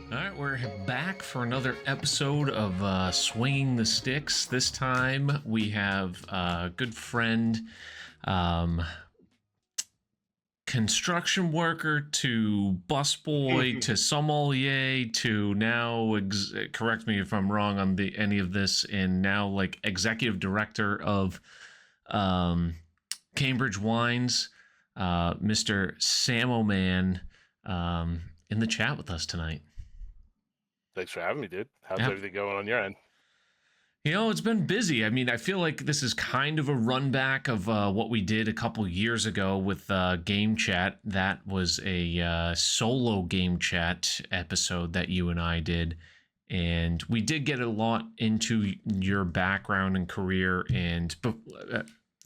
All right, we're back for another episode of Swinging the Sticks. This time we have a good friend, um, construction worker to busboy to sommelier to now, correct me if I'm wrong on any of this, and now like executive director of Cambridge Wines, Mr. Sammoman, in the chat with us tonight. Thanks for having me, dude. How's Yep. everything going on your end? You know, it's been busy. I mean, I feel like this is kind of a run back of what we did a couple years ago with Game Chat. That was a solo Game Chat episode that you and I did. And we did get a lot into your background and career. And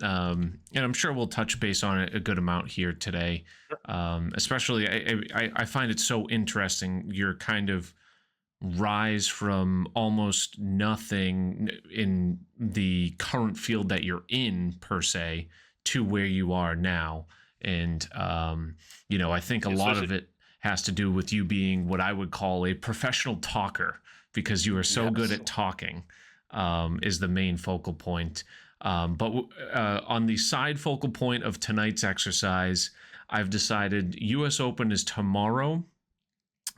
I'm sure we'll touch base on it a good amount here today. Especially, I find it so interesting. You're kind of rise from almost nothing in the current field that you're in per se to where you are now. And I think a lot of it has to do with you being what I would call a professional talker, because you are so good at talking, is the main focal point. But on the side focal point of tonight's exercise, I've decided US Open is tomorrow.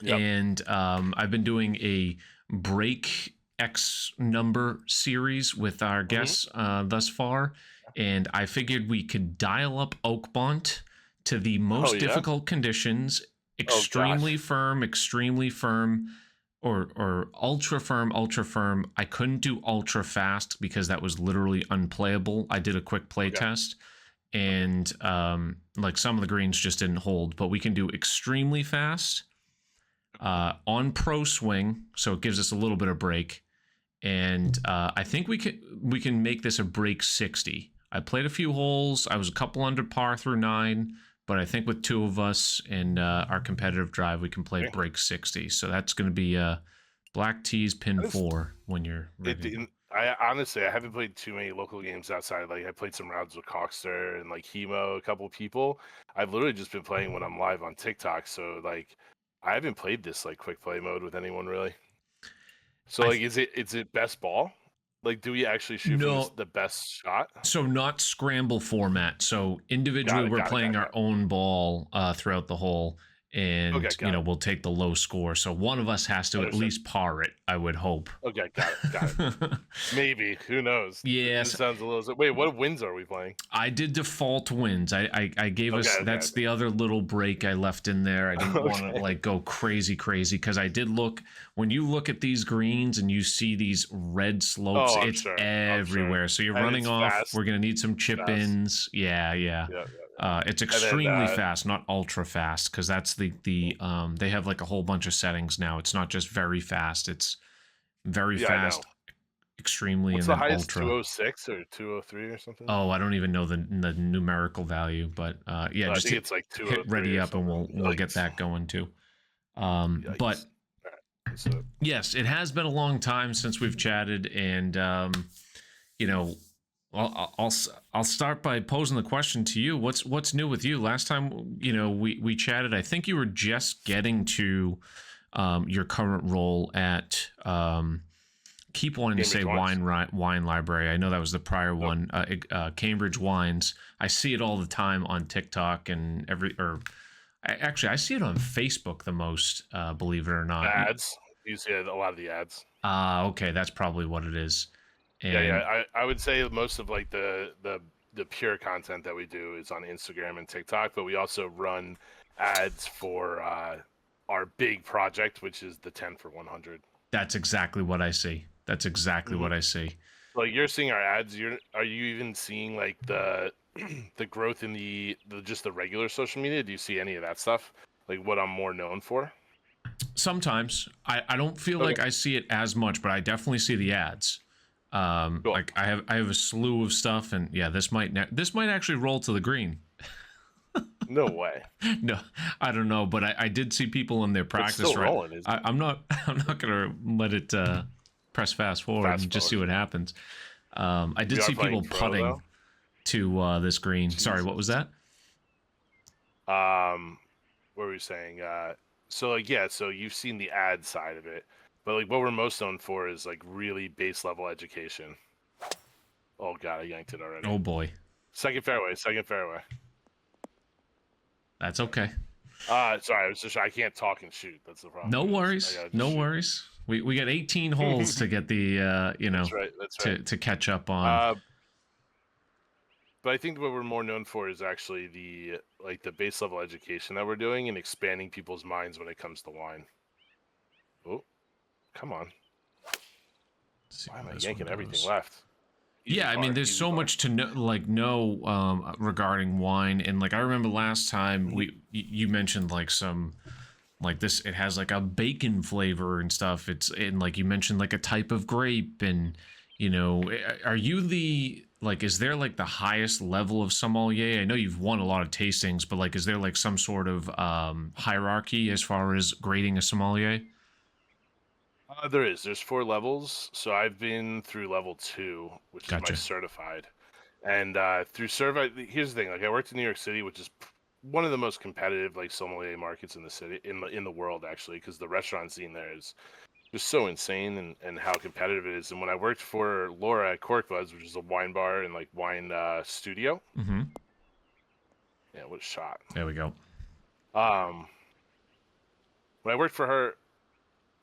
Yep. And I've been doing a break X number series with our guests thus far, and I figured we could dial up Oakmont to the most difficult conditions, extremely firm, or ultra firm. I couldn't do ultra fast because that was literally unplayable. I did a quick play test, and like some of the greens just didn't hold, but we can do extremely fast on pro swing, so it gives us a little bit of break, and I think we can make this a break 60. I played a few holes. I was a couple under par through 9, but I think with 2 of us and our competitive drive, we can play break 60. So that's going to be black tees pin 4 when you're ready. I honestly, I haven't played too many local games outside. Like I played some rounds with Cockster and like Hemo, a couple of people. I've literally just been playing when I'm live on TikTok. So like, I haven't played this like quick play mode with anyone really. So like, is it best ball? Like, do we actually shoot from the best shot? So not scramble format. So individually, we're playing our own ball throughout the hole, and we'll take the low score. So one of us has to at least par it, I would hope. Okay, got it. Maybe, who knows? Yes. It sounds a little. Wait, what wins are we playing? I did default wins. I gave us. That's the other little break I left in there. I didn't want to like go crazy because I did look. When you look at these greens and you see these red slopes, it's everywhere. So you're running off. Fast. We're gonna need some chip ins. Yeah. It's extremely fast, not ultra fast, because that's the they have like a whole bunch of settings now. It's not just very fast. It's very fast, extremely, What's and the then highest? ultra. 206 or 203 or something? Oh, I don't even know the numerical value, but just it's like hit ready up and we'll get that going too. But yes, it has been a long time since we've chatted, and I'll start by posing the question to you. What's new with you? Last time we chatted, I think you were just getting to your current role at keep wanting to say wine library. I know that was the prior one. Cambridge Wines. I see it all the time on TikTok and I see it on Facebook the most. Believe it or not, ads. You see a lot of the ads. Okay, that's probably what it is. And I would say most of like the pure content that we do is on Instagram and TikTok, but we also run ads for our big project, which is the 10 for 100. That's exactly what I see. What I see. Like you're seeing our ads. Are you even seeing like the growth in the just the regular social media? Do you see any of that stuff? Like what I'm more known for? Sometimes I don't feel like I see it as much, but I definitely see the ads. Cool. Like I have a slew of stuff, and this might actually roll to the green. No way. No, I don't know, but I did see people in their practice. Rolling, I'm not gonna let it press fast forward and just see what happens. I did see people putting to this green. Jesus. Sorry, what was that? What were you saying? So like yeah, so you've seen the ad side of it, but like what we're most known for is like really base level education. Oh god, I yanked it already. Oh boy. Second fairway, second fairway. That's okay. Sorry, I can't talk and shoot. That's the problem, No guys. I worries. gotta just No shoot. worries. We got 18 holes to get the That's right. That's right. to catch up on. Uh, but I think what we're more known for is actually the like the base level education that we're doing and expanding people's minds when it comes to wine. Oh, come on! Let's see Why am where I this one yanking everything goes. left? Easy Yeah, I mean, par, there's easy so par. much to know regarding wine, and like I remember last time Mhm. you mentioned like some like this. It has like a bacon flavor and stuff. It's and like you mentioned like a type of grape, and are you the like is there like the highest level of sommelier? I know you've won a lot of tastings, but like is there like some sort of hierarchy as far as grading a sommelier? There is. There's 4 levels. So I've been through level 2, which is my Gotcha. certified. And through certified, here's the thing. Like I worked in New York City, which is one of the most competitive like sommelier markets in the city in the world actually, because the restaurant scene there is just so insane and how competitive it is. And when I worked for Laura at Cork Buds, which is a wine bar and like wine studio, Mm-hmm. yeah, what a shot. There we go. Um, when I worked for her,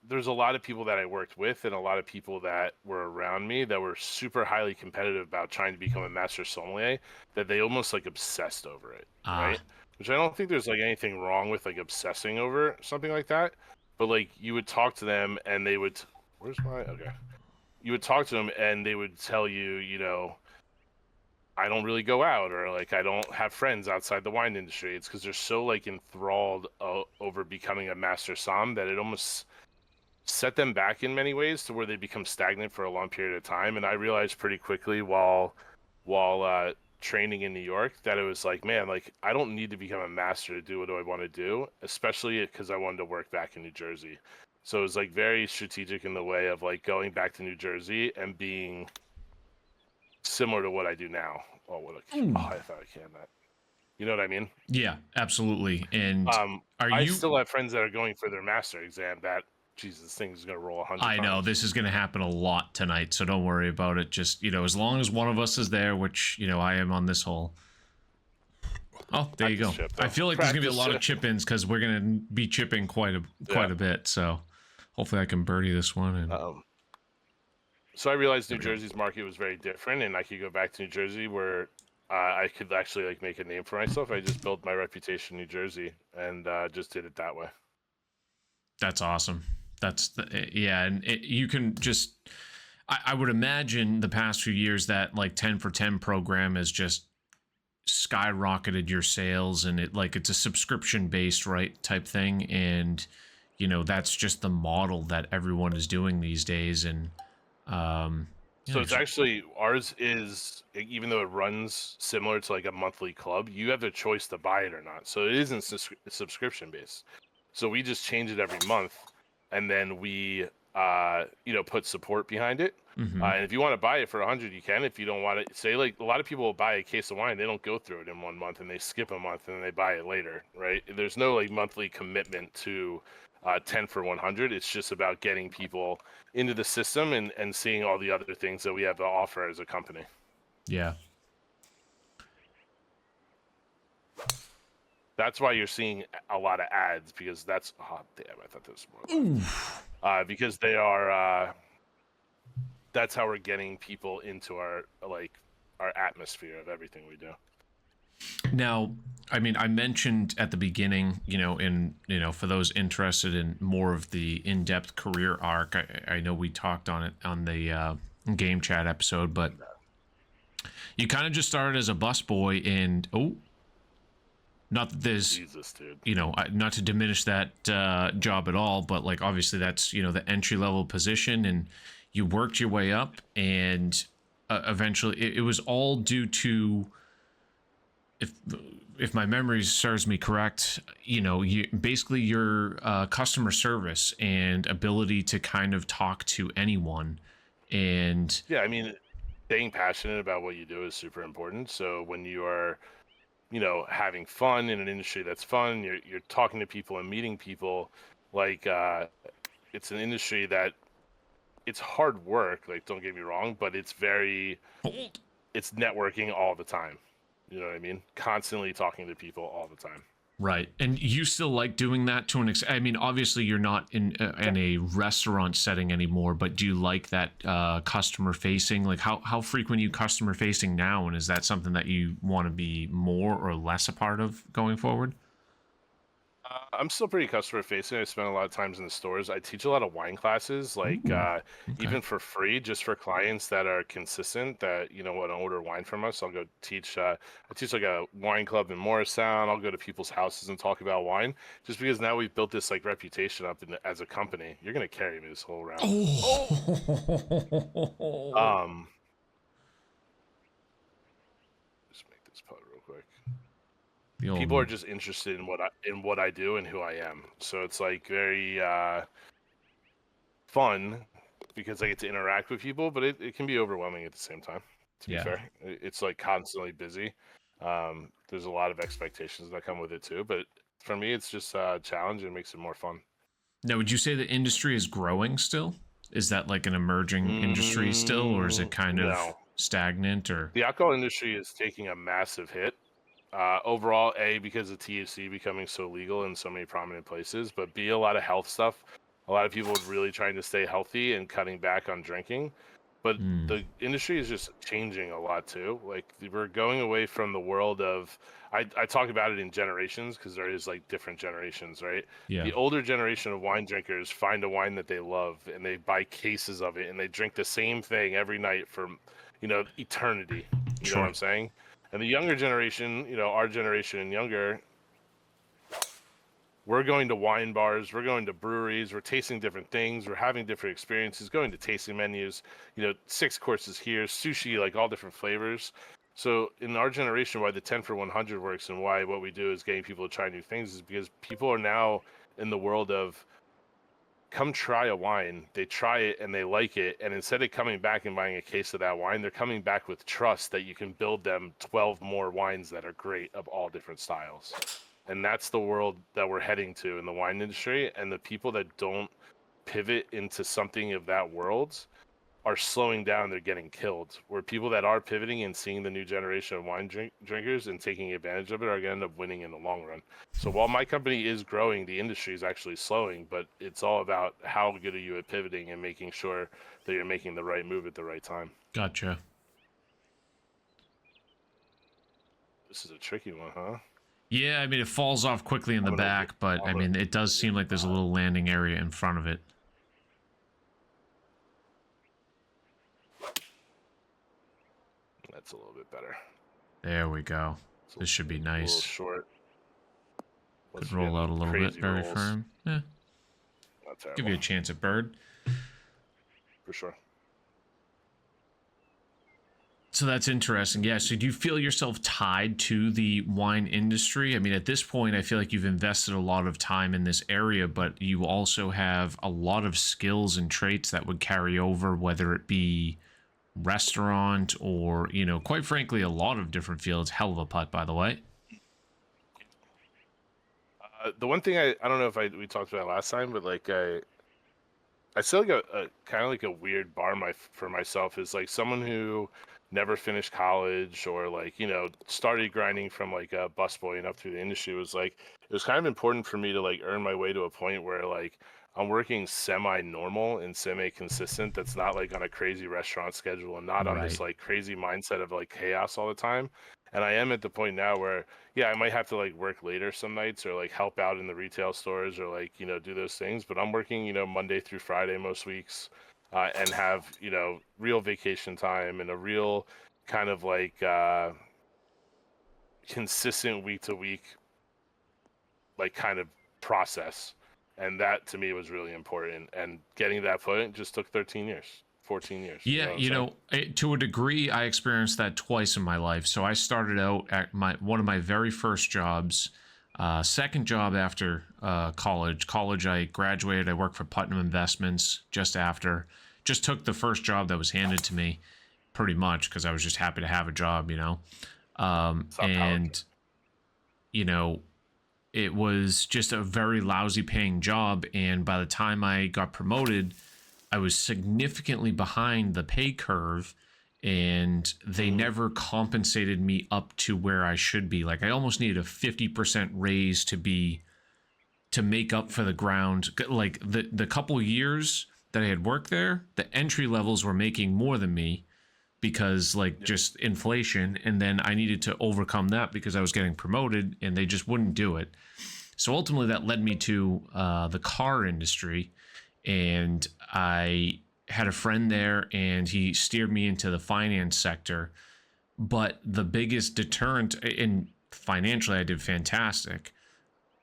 there's a lot of people that I worked with and a lot of people that were around me that were super highly competitive about trying to become a master sommelier, that they almost like obsessed over it, right? Ah, Which I don't think there's like anything wrong with like obsessing over something like that, but like you would talk to them and they would where's my okay. You would talk to them and they would tell you, I don't really go out or like I don't have friends outside the wine industry. It's because they're so like enthralled over becoming a master som that it almost set them back in many ways to where they become stagnant for a long period of time. And I realized pretty quickly while training in New York that it was like, man, like I don't need to become a master to do what I want to do, especially because I wanted to work back in New Jersey. So it was like very strategic in the way of like going back to New Jersey and being similar to what I do now. ooh. I thought I can that. You know what I mean? Yeah, absolutely. And are I you still have friends that are going for their master exam that Jesus, this thing's gonna roll 100 I know times. this is going to happen a lot tonight, so don't worry about it. Just, as long as one of us is there, which, I am on this hole. Oh, there you Practice go. chip I though. feel like there's going to be a Practice lot of chip. chip ins because we're going to be chipping Yeah. quite a bit. So hopefully I can birdie this one. And Um, so I realized there New we go. Jersey's market was very different, and I could go back to New Jersey where I could actually like make a name for myself. I just built my reputation in New Jersey and just did it that way. That's awesome. Yeah. And you can just, I would imagine the past few years that like 10 for 10 program has just skyrocketed your sales, and it's a subscription based right type thing, and that's just the model that everyone is doing these days. And So it's actually ours is even though it runs similar to like a monthly club, you have the choice to buy it or not. So it isn't subscription based. So we just change it every month, and then we put support behind it. mm-hmm. And if you want to buy it for 100, you can. If you don't want to, say like a lot of people will buy a case of wine, they don't go through it in 1 month and they skip a month and then they buy it later, right? There's no like monthly commitment to 10 for 100. It's just about getting people into the system and seeing all the other things that we have to offer as a company. Yeah. That's why you're seeing a lot of ads because that's oh damn, I thought there was more. Because they are that's how we're getting people into our atmosphere of everything we do. Now, I mean, I mentioned at the beginning, for those interested in more of the in-depth career arc, I know we talked on it on the game chat episode, but you kind of just started as a busboy, and not that there's, Jesus, dude. not to diminish that job at all, but like obviously that's the entry level position, and you worked your way up, and eventually it was all due to, if my memory serves me correct, you basically your customer service and ability to kind of talk to anyone, and Yeah, I mean, staying passionate about what you do is super important. So when you are having fun in an industry that's fun. You're talking to people and meeting people. Like it's an industry that it's hard work. Like, don't get me wrong, but it's networking all the time. You know what I mean? Constantly talking to people all the time. Right. And you still like doing that to an extent? I mean, obviously you're not in a restaurant setting anymore, but do you like that customer facing? Like how frequent are you customer facing now? And is that something that you want to be more or less a part of going forward? I'm still pretty customer facing. I spend a lot of times in the stores. I teach a lot of wine classes, like Ooh, okay. even for free, just for clients that are consistent that want to order wine from us. I'll go teach. I teach like a wine club in Morristown. I'll go to people's houses and talk about wine, just because now we've built this like reputation up as a company. You're gonna carry me this whole round. Oh. Um, just make this putt real quick. The old People are just interested in what I do and who I am. So it's like very fun because I get to interact with people, but it can be overwhelming at the same time. To be yeah. fair, it's like constantly busy. There's a lot of expectations that come with it too, but for me, it's just a challenge and makes it more fun. Now, would you say the industry is growing still? Is that like an emerging industry still, or is it kind of No, stagnant or the alcohol industry is taking a massive hit. Overall, A, because of THC becoming so legal in so many prominent places, but B, a lot of health stuff. A lot of people really trying to stay healthy and cutting back on drinking. But Hmm. the industry is just changing a lot too. Like we're going away from the world of I talk about it in generations because there is like different generations, right? Yeah. The older generation of wine drinkers find a wine that they love and they buy cases of it and they drink the same thing every night for eternity. You know what Sure. I'm saying? And the younger generation, our generation and younger, we're going to wine bars, we're going to breweries, we're tasting different things, we're having different experiences, going to tasting menus, 6 courses here, sushi, like all different flavors. So in our generation, why the 10 for 100 works and why what we do is getting people to try new things is because people are now in the world of come try a wine. They try it and they like it. And instead of coming back and buying a case of that wine, they're coming back with trust that you can build them 12 more wines that are great of all different styles. And that's the world that we're heading to in the wine industry. And the people that don't pivot into something of that world are slowing down, they're getting killed. Where people that are pivoting and seeing the new generation of drinkers and taking advantage of it are going to end up winning in the long run. So while my company is growing, the industry is actually slowing, but it's all about how good are you at pivoting and making sure that you're making the right move at the right time. Gotcha. This is a tricky one, huh? Yeah, I mean, it falls off quickly in the back, but I mean, it does seem like there's a little landing area in front of it. That's a little bit better. There we go. This should be A little nice. short. Could roll out a little bit, very firm. Yeah. Not terrible. Give you a chance at bird. For sure. So that's interesting. Yeah. So do you feel yourself tied to the wine industry? I mean, at this point, I feel like you've invested a lot of time in this area, but you also have a lot of skills and traits that would carry over, whether it be restaurant or, quite frankly, a lot of different fields. Hell of a putt, by the way. The one thing I don't know if we talked about last time, but like I still like a kind of like a weird bar for myself is like someone who never finished college or like started grinding from like a busboy and up through the industry was like it was kind of important for me to like earn my way to a point where like I'm working semi-normal and semi-consistent that's not like on a crazy restaurant schedule and not on this Right. like crazy mindset of like chaos all the time. And I am at the point now where yeah, I might have to like work later some nights or like help out in the retail stores or like do those things, but I'm working Monday through Friday most weeks, and have real vacation time and a real kind of like consistent week to week like kind of process, and that to me was really important. And getting to that point just took 13 years, 14 years. You know Yeah, what I'm saying? to a degree, I experienced that twice in my life. So I started out at one of my very first jobs, second job after college. College, I graduated. I worked for Putnam Investments just after. Just took the first job that was handed to me, pretty much because I was just happy to have a job. It's not power And trip. you know, it was just a very lousy paying job. And by the time I got promoted, I was significantly behind the pay curve, and they Mm, never compensated me up to where I should be. Like, I almost needed a 50% raise to make up for the ground. Like, the couple years that I had worked there, the entry levels were making more than me because, like, yeah, just inflation, and then I needed to overcome that because I was getting promoted, and they just wouldn't do it. So ultimately, that led me to the car industry, and I had a friend there, and he steered me into the finance sector. But the biggest deterrent, and financially, I did fantastic.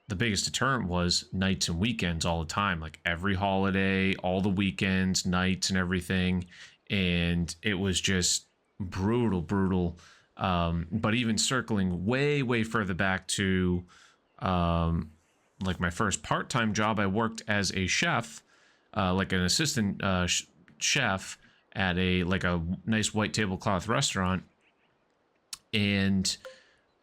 The biggest deterrent was nights and weekends all the time, like every holiday, all the weekends, nights, and everything. And it was just brutal, brutal. But even circling way, way further back to um, like my first part-time job, I worked as a chef, like an assistant chef at a nice white tablecloth restaurant. And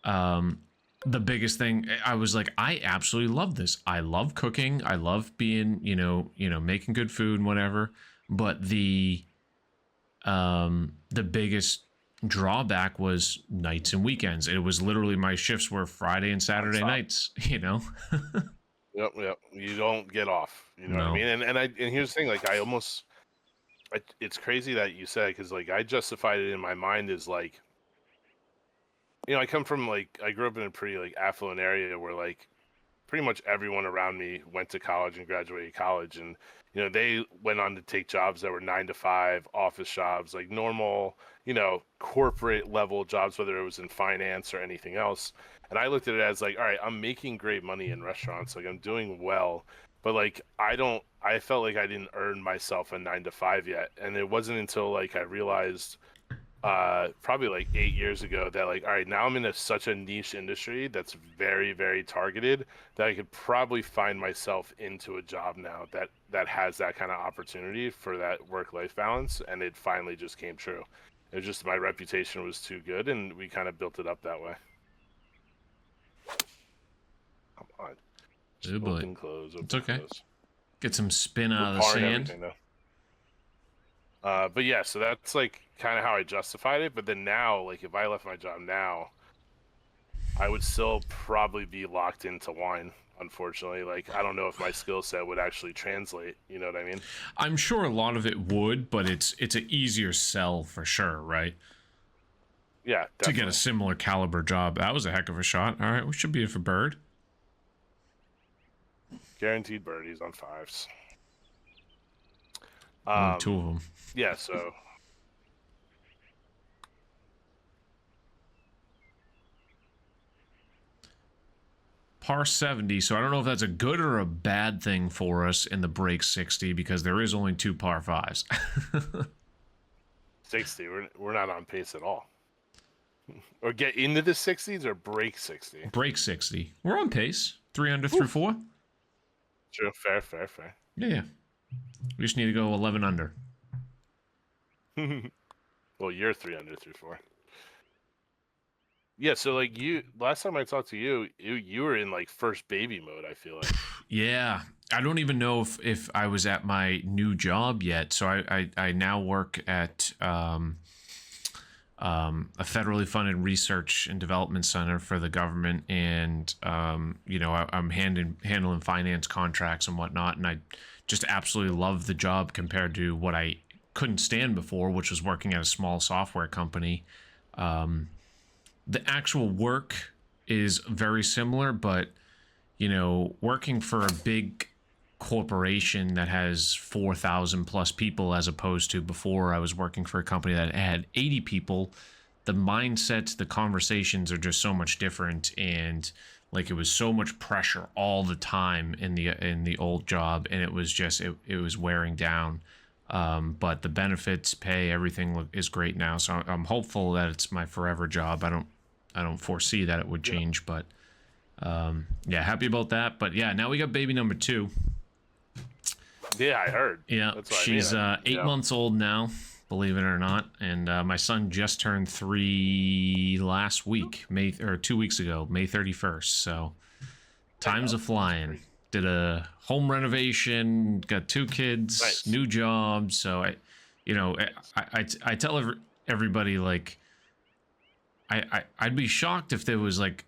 um, the biggest thing, I was like, I absolutely love this. I love cooking. I love being, making good food and whatever. But the biggest drawback was nights and weekends. It was literally, my shifts were Friday and Saturday nonstop. nights. Yep, yep. You don't get off. You know what I No. mean? And here's the thing. Like I almost, it's crazy that you said because like I justified it in my mind as like, I come from like I grew up in a pretty like affluent area where like pretty much everyone around me went to college and graduated college, and they went on to take jobs that were 9 to 5 office jobs, like normal, corporate level jobs, whether it was in finance or anything else. And I looked at it as like, all right, I'm making great money in restaurants, like I'm doing well, but like I felt like I didn't earn myself a 9 to 5 yet. And it wasn't until like I realized probably like 8 years ago that like, all right, now I'm in such a niche industry that's very, very targeted that I could probably find myself into a job now that has that kind of opportunity for that work-life balance. And it finally just came true. It was just my reputation was too good, and we kind of built it up that way. Come on, just Oh boy. It's open okay. close. Get some spin We're out of the parring sand. everything though. But yeah, so that's like kind of how I justified it. But then now, like if I left my job now, I would still probably be locked into wine, unfortunately. Like, I don't know if my skill set would actually translate. You know what I mean? I'm sure a lot of it would, but it's an easier sell for sure, right? Yeah, To get a definitely. similar caliber job. That was a heck of a shot. All right, we should be in for Bird. Guaranteed birdies on fives. Only two of Um, them. yeah, so Par 70, so I don't know if that's a good or a bad thing for us in the break 60 because there is only two par fives. 60. We're not on pace at all. Or get into the 60s or break 60. Break 60. We're on pace. 3 under through Oof. 4. True. Fair, fair, fair. Yeah, yeah. We just need to go 11 under. Well, you're 3 under through 4. Yeah, so like last time I talked to you were in like first baby mode, I feel like. Yeah. I don't even know if I was at my new job yet. So I now work at a federally funded research and development center for the government, and I'm handling finance contracts and whatnot, and I just absolutely love the job compared to what I couldn't stand before, which was working at a small software company. The actual work is very similar, but working for a big corporation that has 4,000 plus people, as opposed to before I was working for a company that had 80 people, the mindsets, the conversations are just so much different. And like, it was so much pressure all the time in the old job, and it was just it was wearing down. But the benefits, pay, everything is great now, so I'm hopeful that it's my forever job. I don't foresee that it would Yeah. change, but yeah, happy about that. But yeah, now we got baby number 2. Yeah, I heard. Yeah, That's what I mean. she's 8 months old now, believe it or not. And my son just turned 3 last week, 2 weeks ago, May 31st. So time's a flying. Did a home renovation, got 2 kids, Nice. new job. So I tell everybody, like, I'd be shocked if there was like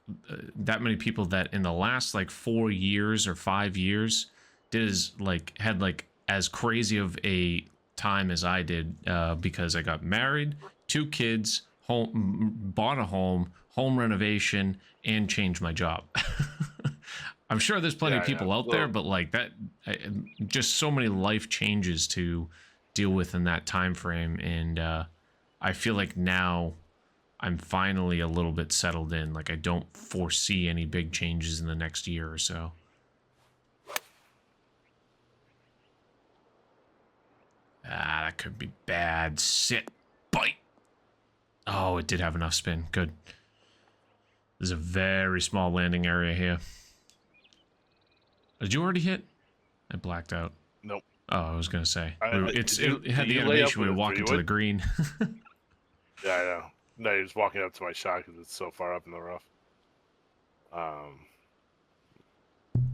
that many people that in the last like 4 years or 5 years had like as crazy of a time as I did, because I got married, 2 kids, bought a home renovation, and changed my job. I'm sure there's plenty of people out there, but like that, just so many life changes to deal with in that time frame, and I feel like now I'm finally a little bit settled in. Like, I don't foresee any big changes in the next year or so. That could be bad. Sit. Bite. Oh, it did have enough spin. Good. There's a very small landing area here. Did you already hit? I blacked out. Nope. Oh, I was going to say. It had did the you lay up animation we were with a walking to the 3-wood? green. Yeah, I know. No, you're just walking up to my shot because it's so far up in the rough.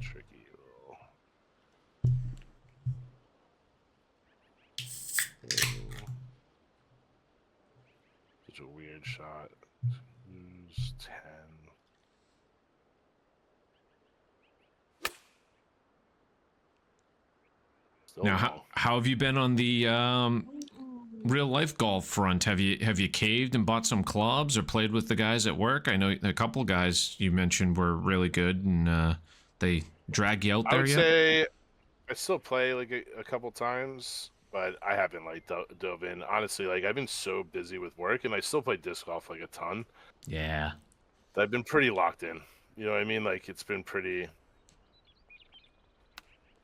Tricky roll. Such a weird shot. Use 10. Still Now, no. how have you been on the real life golf front? Have you caved and bought some clubs or played with the guys at work? I know a couple guys you mentioned were really good, and they drag you out I there would yet? say I still play like a couple times, but I haven't like dove in. Honestly, like I've been so busy with work, and I still play disc golf like a ton. Yeah. I've been pretty locked in. You know what I mean? Like it's been pretty.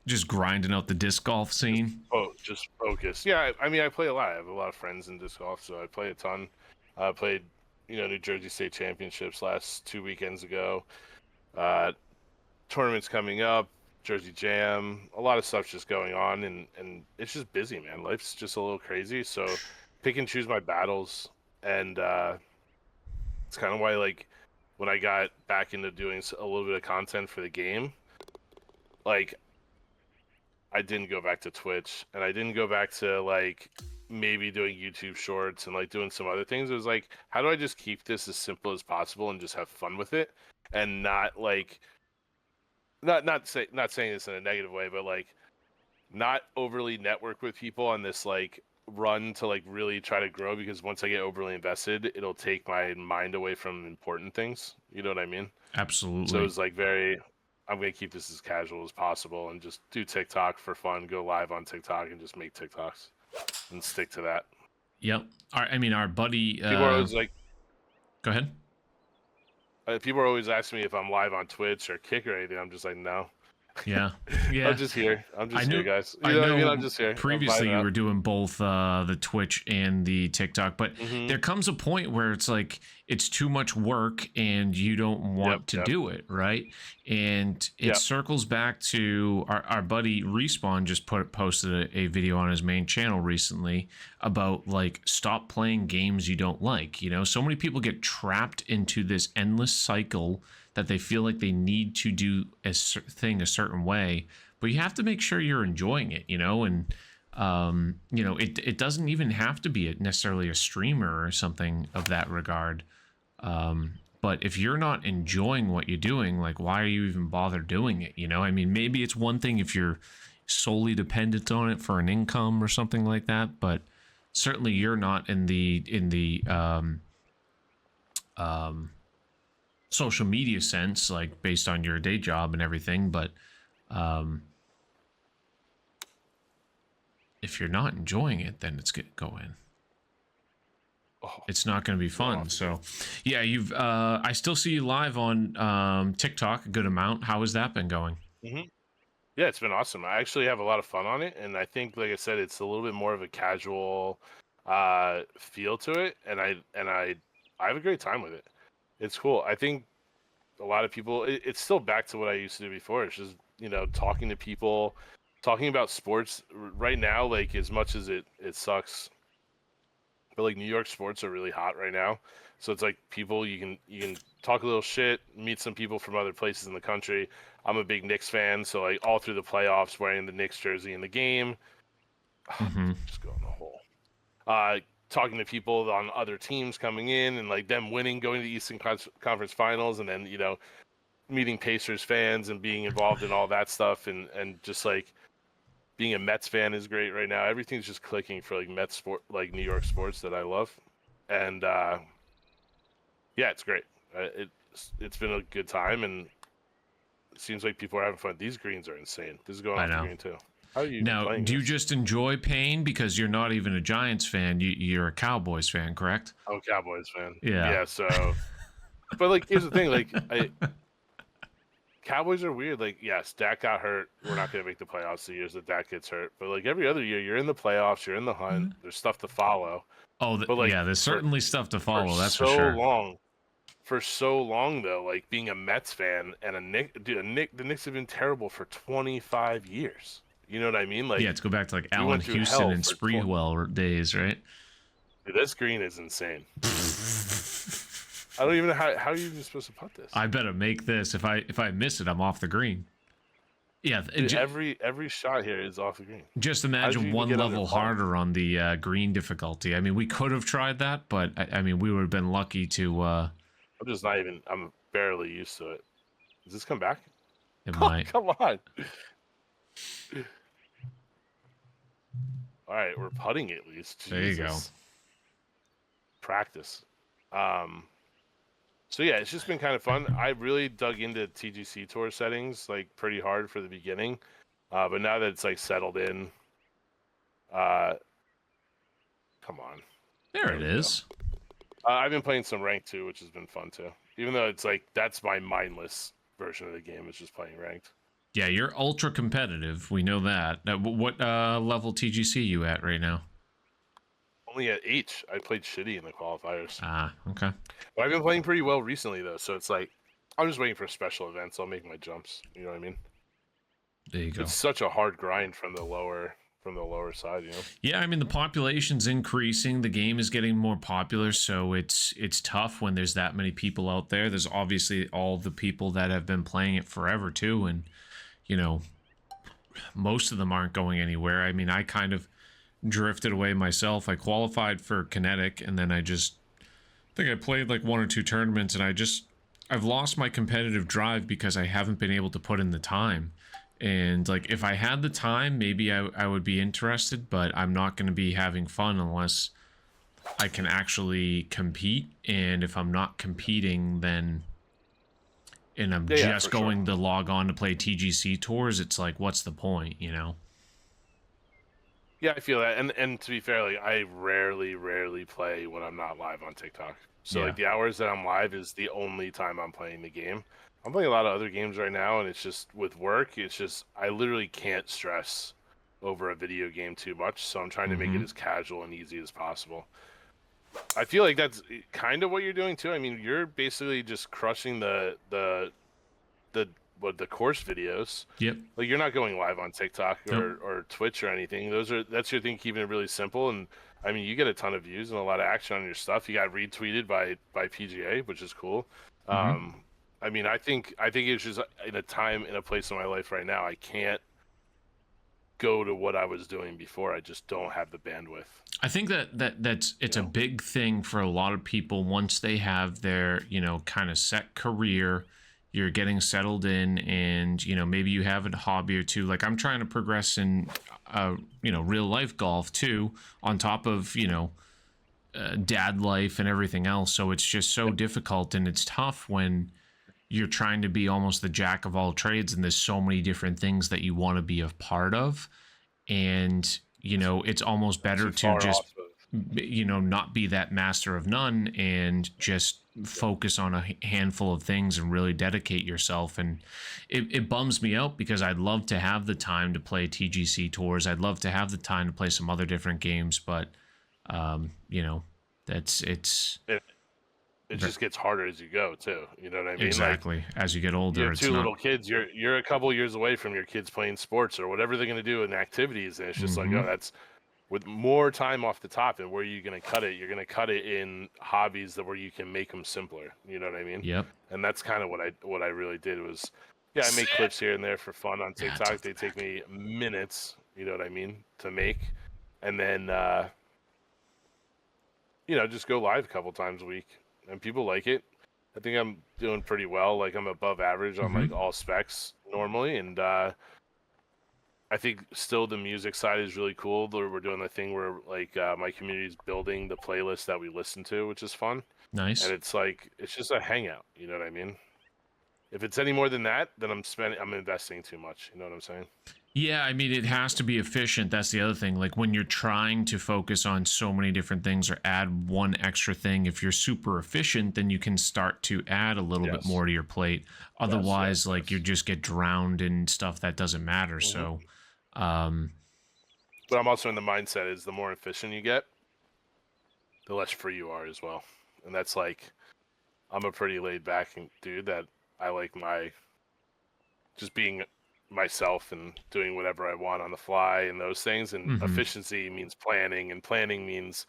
Just grinding out the disc golf scene. Just focus. Yeah, I mean, I play a lot. I have a lot of friends in disc golf, so I play a ton. I played, New Jersey State Championships last 2 weekends ago. Tournaments coming up, Jersey Jam, a lot of stuff just going on, and it's just busy, man. Life's just a little crazy, so pick and choose my battles, and it's kind of why, like, when I got back into doing a little bit of content for the game, like, I didn't go back to Twitch, and I didn't go back to like maybe doing YouTube shorts and like doing some other things. It was like, how do I just keep this as simple as possible and just have fun with it, and not like not saying this in a negative way, but like not overly network with people on this like run to like really try to grow, because once I get overly invested, it'll take my mind away from important things. You know what I mean? Absolutely. So it was like I'm going to keep this as casual as possible and just do TikTok for fun, go live on TikTok and just make TikToks and stick to that. Yep. Our buddy... People are always like... Go ahead. People are always asking me if I'm live on Twitch or Kick or anything. I'm just like, no. Yeah. I'm just here. Here, guys. I know what I mean? I'm just here. Previously, you were doing both the Twitch and the TikTok, but there comes a point where it's like it's too much work and you don't want to do it, right? And it circles back to our buddy Respawn just posted a video on his main channel recently about like, stop playing games you don't like. So many people get trapped into this endless cycle that they feel like they need to do a thing a certain way, but you have to make sure you're enjoying it, and it doesn't even have to be necessarily a streamer or something of that regard. But if you're not enjoying what you're doing, like, why are you even bother doing it? I mean, maybe it's one thing if you're solely dependent on it for an income or something like that, but certainly you're not in the social media sense, like based on your day job and everything. But if you're not enjoying it, then it's going. It's not going to be fun. So yeah, I still see you live on TikTok a good amount. How has that been going? Yeah, it's been awesome. I actually have a lot of fun on it, and I think, like I said, it's a little bit more of a casual feel to it, and I have a great time with it. It's cool. I think a lot of people, it's still back to what I used to do before. It's just, talking to people, talking about sports right now. Like, as much as it sucks but like New York sports are really hot right now. So it's like people you can talk a little shit, meet some people from other places in the country. I'm a big Knicks fan, so like all through the playoffs, wearing the Knicks jersey in the game, Hmm. just go in the hole. Uh, Talking to people on other teams coming in and like them winning, going to the Eastern Conference Finals, and then meeting Pacers fans and being involved in all that stuff, and just like being a Mets fan is great right now. Everything's just clicking for like Mets sport, like New York sports that I love, and yeah, it's great. It's been a good time, and it seems like people are having fun. These greens are insane. This is going I off the know. green too. How are you even Now, playing do you this? just enjoy pain because you're not even a Giants fan? You're a Cowboys fan, correct? I'm a Cowboys fan. Yeah. Yeah, so but like here's the thing, like Cowboys are weird. Like, yes, Dak got hurt. We're not gonna make the playoffs the years that Dak gets hurt. But like every other year, you're in the playoffs, you're in the hunt, there's stuff to follow. Oh, But like yeah. There's for certainly stuff to for follow. That's for so sure. long, for so long though, like being a Mets fan and the Knicks have been terrible for 25 years. You know what I mean? Yeah, Like let's go back to like we Allen went through Houston hell and for 20. Spreewell days, right? Dude, this green is insane. I don't even know how are you even supposed to putt this? I better make this. If I miss it, I'm off the green. Yeah, Dude, every shot here is off the green. just How did you imagine even one get under level par? harder on the green difficulty. I mean, we could have tried that, but I mean, we would have been lucky to. I'm just not even. I'm barely used to it. Does this come back? It Oh, might. come on. All right, we're putting at least. There you go. Jesus. Practice. So yeah, it's just been kind of fun. I really dug into TGC tour settings like pretty hard for the beginning, but now that it's like settled in, uh, come on. There it we go. is. I've been playing some ranked too, which has been fun too. Even though it's like that's my mindless version of the game. It's just playing ranked. Yeah, you're ultra competitive. We know that. What level TGC you at right now? Only at H. I played shitty in the qualifiers. Ah, okay. But I've been playing pretty well recently though, so it's like I'm just waiting for special events. I'll make my jumps. You know what I mean? There you go. It's such a hard grind from the lower side, you know. Yeah, I mean the population's increasing. The game is getting more popular, so it's tough when there's that many people out there. There's obviously all the people that have been playing it forever too, and you know, most of them aren't going anywhere. I mean, I kind of drifted away myself. I qualified for Kinetic, and then I think I played like one or two tournaments, and I've lost my competitive drive because I haven't been able to put in the time. And like if I had the time, maybe I would be interested, but I'm not going to be having fun unless I can actually compete. And if I'm not competing, then and I'm just for going to log on to play TGC tours, it's like, what's the point, you know? Yeah, I feel that. And to be fair, like I rarely play when I'm not live on TikTok. So Yeah. like the hours that I'm live is the only time I'm playing the game. I'm playing a lot of other games right now, and it's just with work, it's just I literally can't stress over a video game too much. So I'm trying to make it as casual and easy as possible. I feel like that's kind of what you're doing too. I mean, you're basically just crushing the course videos. Yep. Like you're not going live on TikTok or Twitch or anything. That's your thing, keeping it really simple. And I mean, you get a ton of views and a lot of action on your stuff. You got retweeted by PGA, which is cool. I mean, I think it's just in a time in a place in my life right now, I can't go to what I was doing before. I just don't have the bandwidth. I think that's it's a big thing for a lot of people once they have their, you know, kind of set career, you're getting settled in, and you know, maybe you have a hobby or two. Like I'm trying to progress in you know, real life golf too, on top of, you know, dad life and everything else. So it's just so difficult, and it's tough when you're trying to be almost the jack of all trades, and there's so many different things that you want to be a part of. And you know, it's almost better to just, you know, not be that master of none and just focus on a handful of things and really dedicate yourself. And it bums me out because I'd love to have the time to play TGC tours. I'd love to have the time to play some other different games, but you know, it just gets harder as you go too. You know what I mean? Exactly. Like, as you get older, you have it's two not... little kids. You're a couple years away from your kids playing sports or whatever they're going to do in activities, and it's just like, oh, with more time off the top. And where you're going to cut it, you're going to cut it in hobbies that where you can make them simpler. You know what I mean? Yep. And that's kind of what I really did was, yeah, I make Sit. clips here and there for fun on Yeah, TikTok. tilt They it take back. me minutes, you know what I mean, to make, and then just go live a couple times a week, and people like it. I think I'm doing pretty well. Like I'm above average on like Mm-hmm. all specs normally, and I think still the music side is really cool. We're doing the thing where like my community is building the playlist that we listen to, which is fun. And Nice. it's like it's just a hangout. You know what I mean? If it's any more than that, then I'm investing too much. You know what I'm saying? Yeah, I mean, it has to be efficient. That's the other thing. Like when you're trying to focus on so many different things or add one extra thing, if you're super efficient, then you can start to add a little bit Yes. more to your plate. Yes. Otherwise, Yes. like you Yes. just get drowned in stuff that doesn't matter. Hmm. So, um, But I'm also in the mindset is the more efficient you get, the less free you are as well. And that's like I'm a pretty laid back dude that I like my just being myself and doing whatever I want on the fly and those things. And mhm. efficiency means planning, and planning means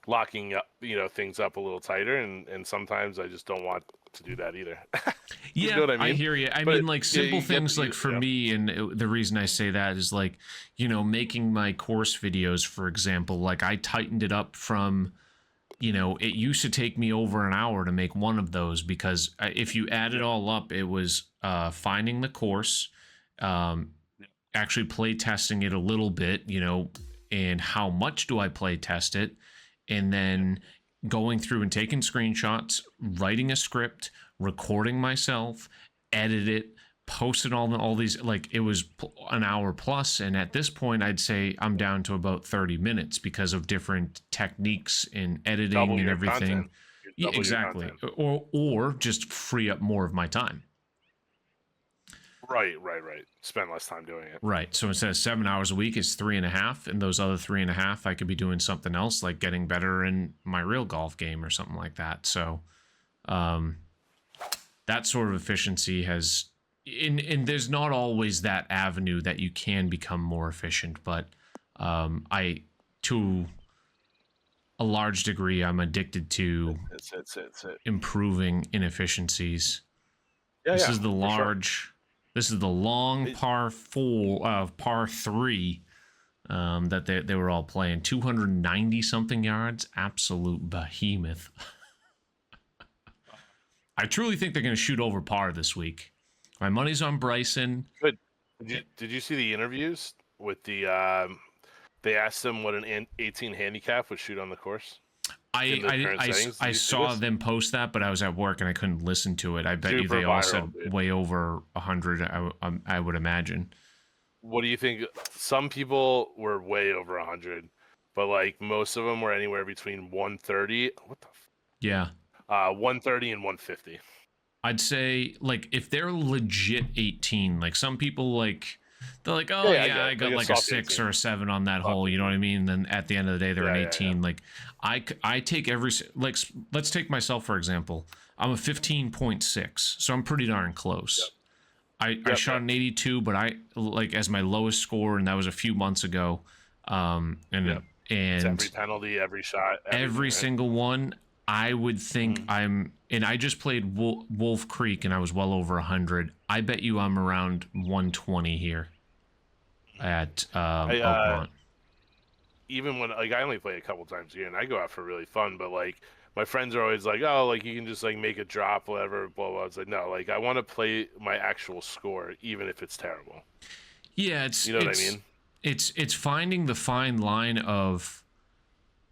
locking up, things up a little tighter. And sometimes I just don't want to do that either. You know Yeah, what I I mean? hear you. I But mean, like yeah, simple you get things, like for yeah. me, and the reason I say that is like, making my course videos, for example, like I tightened it up from, it used to take me over an hour to make one of those because if you add it Yep. all up, it was finding the course, um, Yep. actually play testing it a little bit, and how much do I play test it, and Yep. then going through and taking screenshots, writing a script, recording myself, edit it, posted all these, like it was an hour plus, and at this point I'd say I'm down to about 30 minutes because of different techniques in editing Double and your everything. content. You Yeah, double your exactly. content. Or just free up more of my time. Right, right, right. Spend less time doing it. Right. So instead of 7 hours a week, it's 3.5. And those other 3.5, I could be doing something else like getting better in my real golf game or something like that. So um, that sort of efficiency has, and there's not always that avenue that you can become more efficient, but to a large degree, I'm addicted to It's it. improving inefficiencies. Yeah, This yeah, is the for sure. large, this is the long It, par four, par three that they were all playing. 290 something yards, absolute behemoth. I truly think they're going to shoot over par this week. My money's on Bryson. good. Did you see the interviews with the? They asked them what an 18 handicap would shoot on the course I, in the I, current I, settings. Did I you see saw this? them post that, but I was at work and I couldn't listen to it. I bet you Super they all viral, said dude. way over 100. I would imagine. What do you think? Some people were way over 100, but like most of them were anywhere between 130. What the? Yeah. 130 and 150. I'd say like if they're legit 18, like some people like they're like, Yeah, oh yeah, I yeah, get I it. got Like a like a soft 6 18. or a 7 on that Soft hole, you know what 18. I mean? And then at the end of the day, they're an Yeah, yeah, yeah. 18. Like I take like let's take myself for example. I'm a 15.6, so I'm pretty darn Yep. close. I Yep. shot Yep. an 82, but I like as my lowest score, and that was a few months ago. Yep. And It's every and penalty, every shot, everything, every right? single one, I would think Mm. and I just played Wolf Creek and I was well over 100. I bet you I'm around 120 here at I Oakmont. even when like I only play a couple times a year and I go out for really fun, but like my friends are always like, oh, like you can just like make a drop, whatever, blah blah. It's like no, like I want to play my actual score, even if it's terrible. Yeah, it's You know what I it's mean? it's finding the fine line of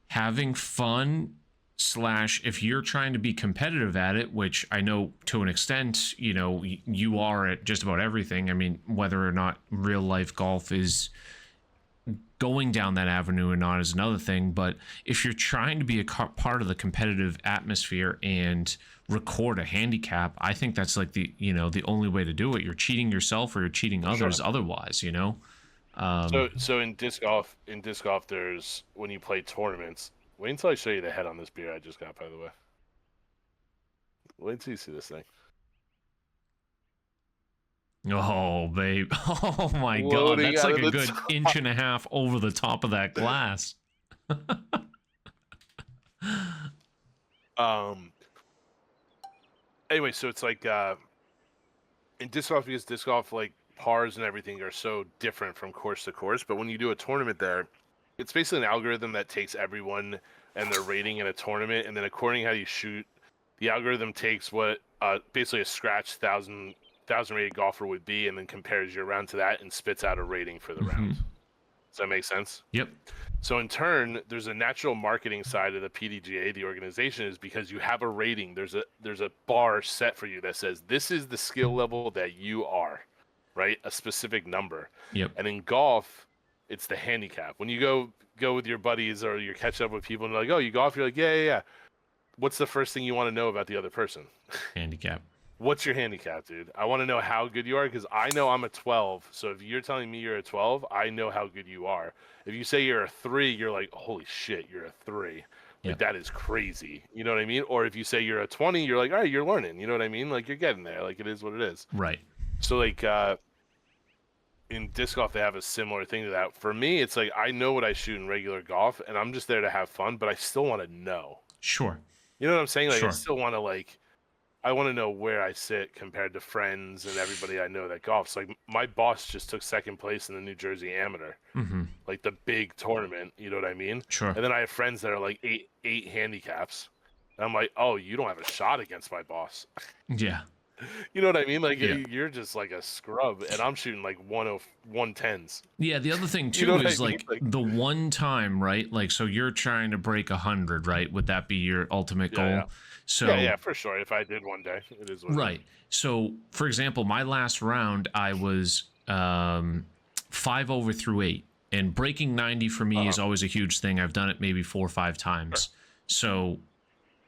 having fun slash if you're trying to be competitive at it, which I know to an extent, you are at just about everything. I mean, whether or not real life golf is going down that avenue or not is another thing. But if you're trying to be a part of the competitive atmosphere and record a handicap, I think that's like the only way to do it. You're cheating yourself or you're cheating For others sure. otherwise. So in disc golf, there's when you play tournaments. Wait until I show you the head on this beer I just got, by the way. Wait until you see this thing. Oh, babe. Oh my God. Floating That's out like of a the good top. inch and a half over the top of that glass. Um. Anyway, so it's like in disc golf, because disc golf like pars and everything are so different from course to course. But when you do a tournament there, it's basically an algorithm that takes everyone and their rating in a tournament, and then according to how you shoot, the algorithm takes what basically a scratch thousand rated golfer would be, and then compares your round to that and spits out a rating for the round. Does that make sense? Yep. So in turn, there's a natural marketing side of the PDGA, the organization, is because you have a rating. There's a bar set for you that says this is the skill level that you are, right? A specific number. Yep. And in golf, it's the handicap. When you go with your buddies or you're catching up with people and they're like, oh, you golf? You're like, yeah. What's the first thing you want to know about the other person? Handicap. What's your handicap, dude? I want to know how good you are because I know I'm a 12. So if you're telling me you're a 12, I know how good you are. If you say you're a 3, you're like, holy shit, you're a 3. Like, Yep. that is crazy. You know what I mean? Or if you say you're a 20, you're like, all right, you're learning. You know what I mean? Like, you're getting there. Like, it is what it is. Right. So, like, in disc golf, they have a similar thing to that. For me, it's like, I know what I shoot in regular golf, and I'm just there to have fun, but I still want to know. Sure. You know what I'm saying? Like, Sure. I still want to, like, I want to know where I sit compared to friends and everybody I know that golfs. Like, my boss just took second place in the New Jersey Amateur, like the big tournament. You know what I mean? Sure. And then I have friends that are like eight handicaps. And I'm like, oh, you don't have a shot against my boss. Yeah. You know what I mean? Like, Yeah. you're just like a scrub, and I'm shooting like 110s. Yeah, the other thing too You know what is I mean? like the one time, right? Like, so you're trying to break 100, right? Would that be your ultimate goal? Yeah. So Yeah, for sure. If I did one day, it is what it is. right. So, for example, my last round, I was 5 over through 8, and breaking 90 for me is always a huge thing. I've done it maybe 4 or 5 times. So,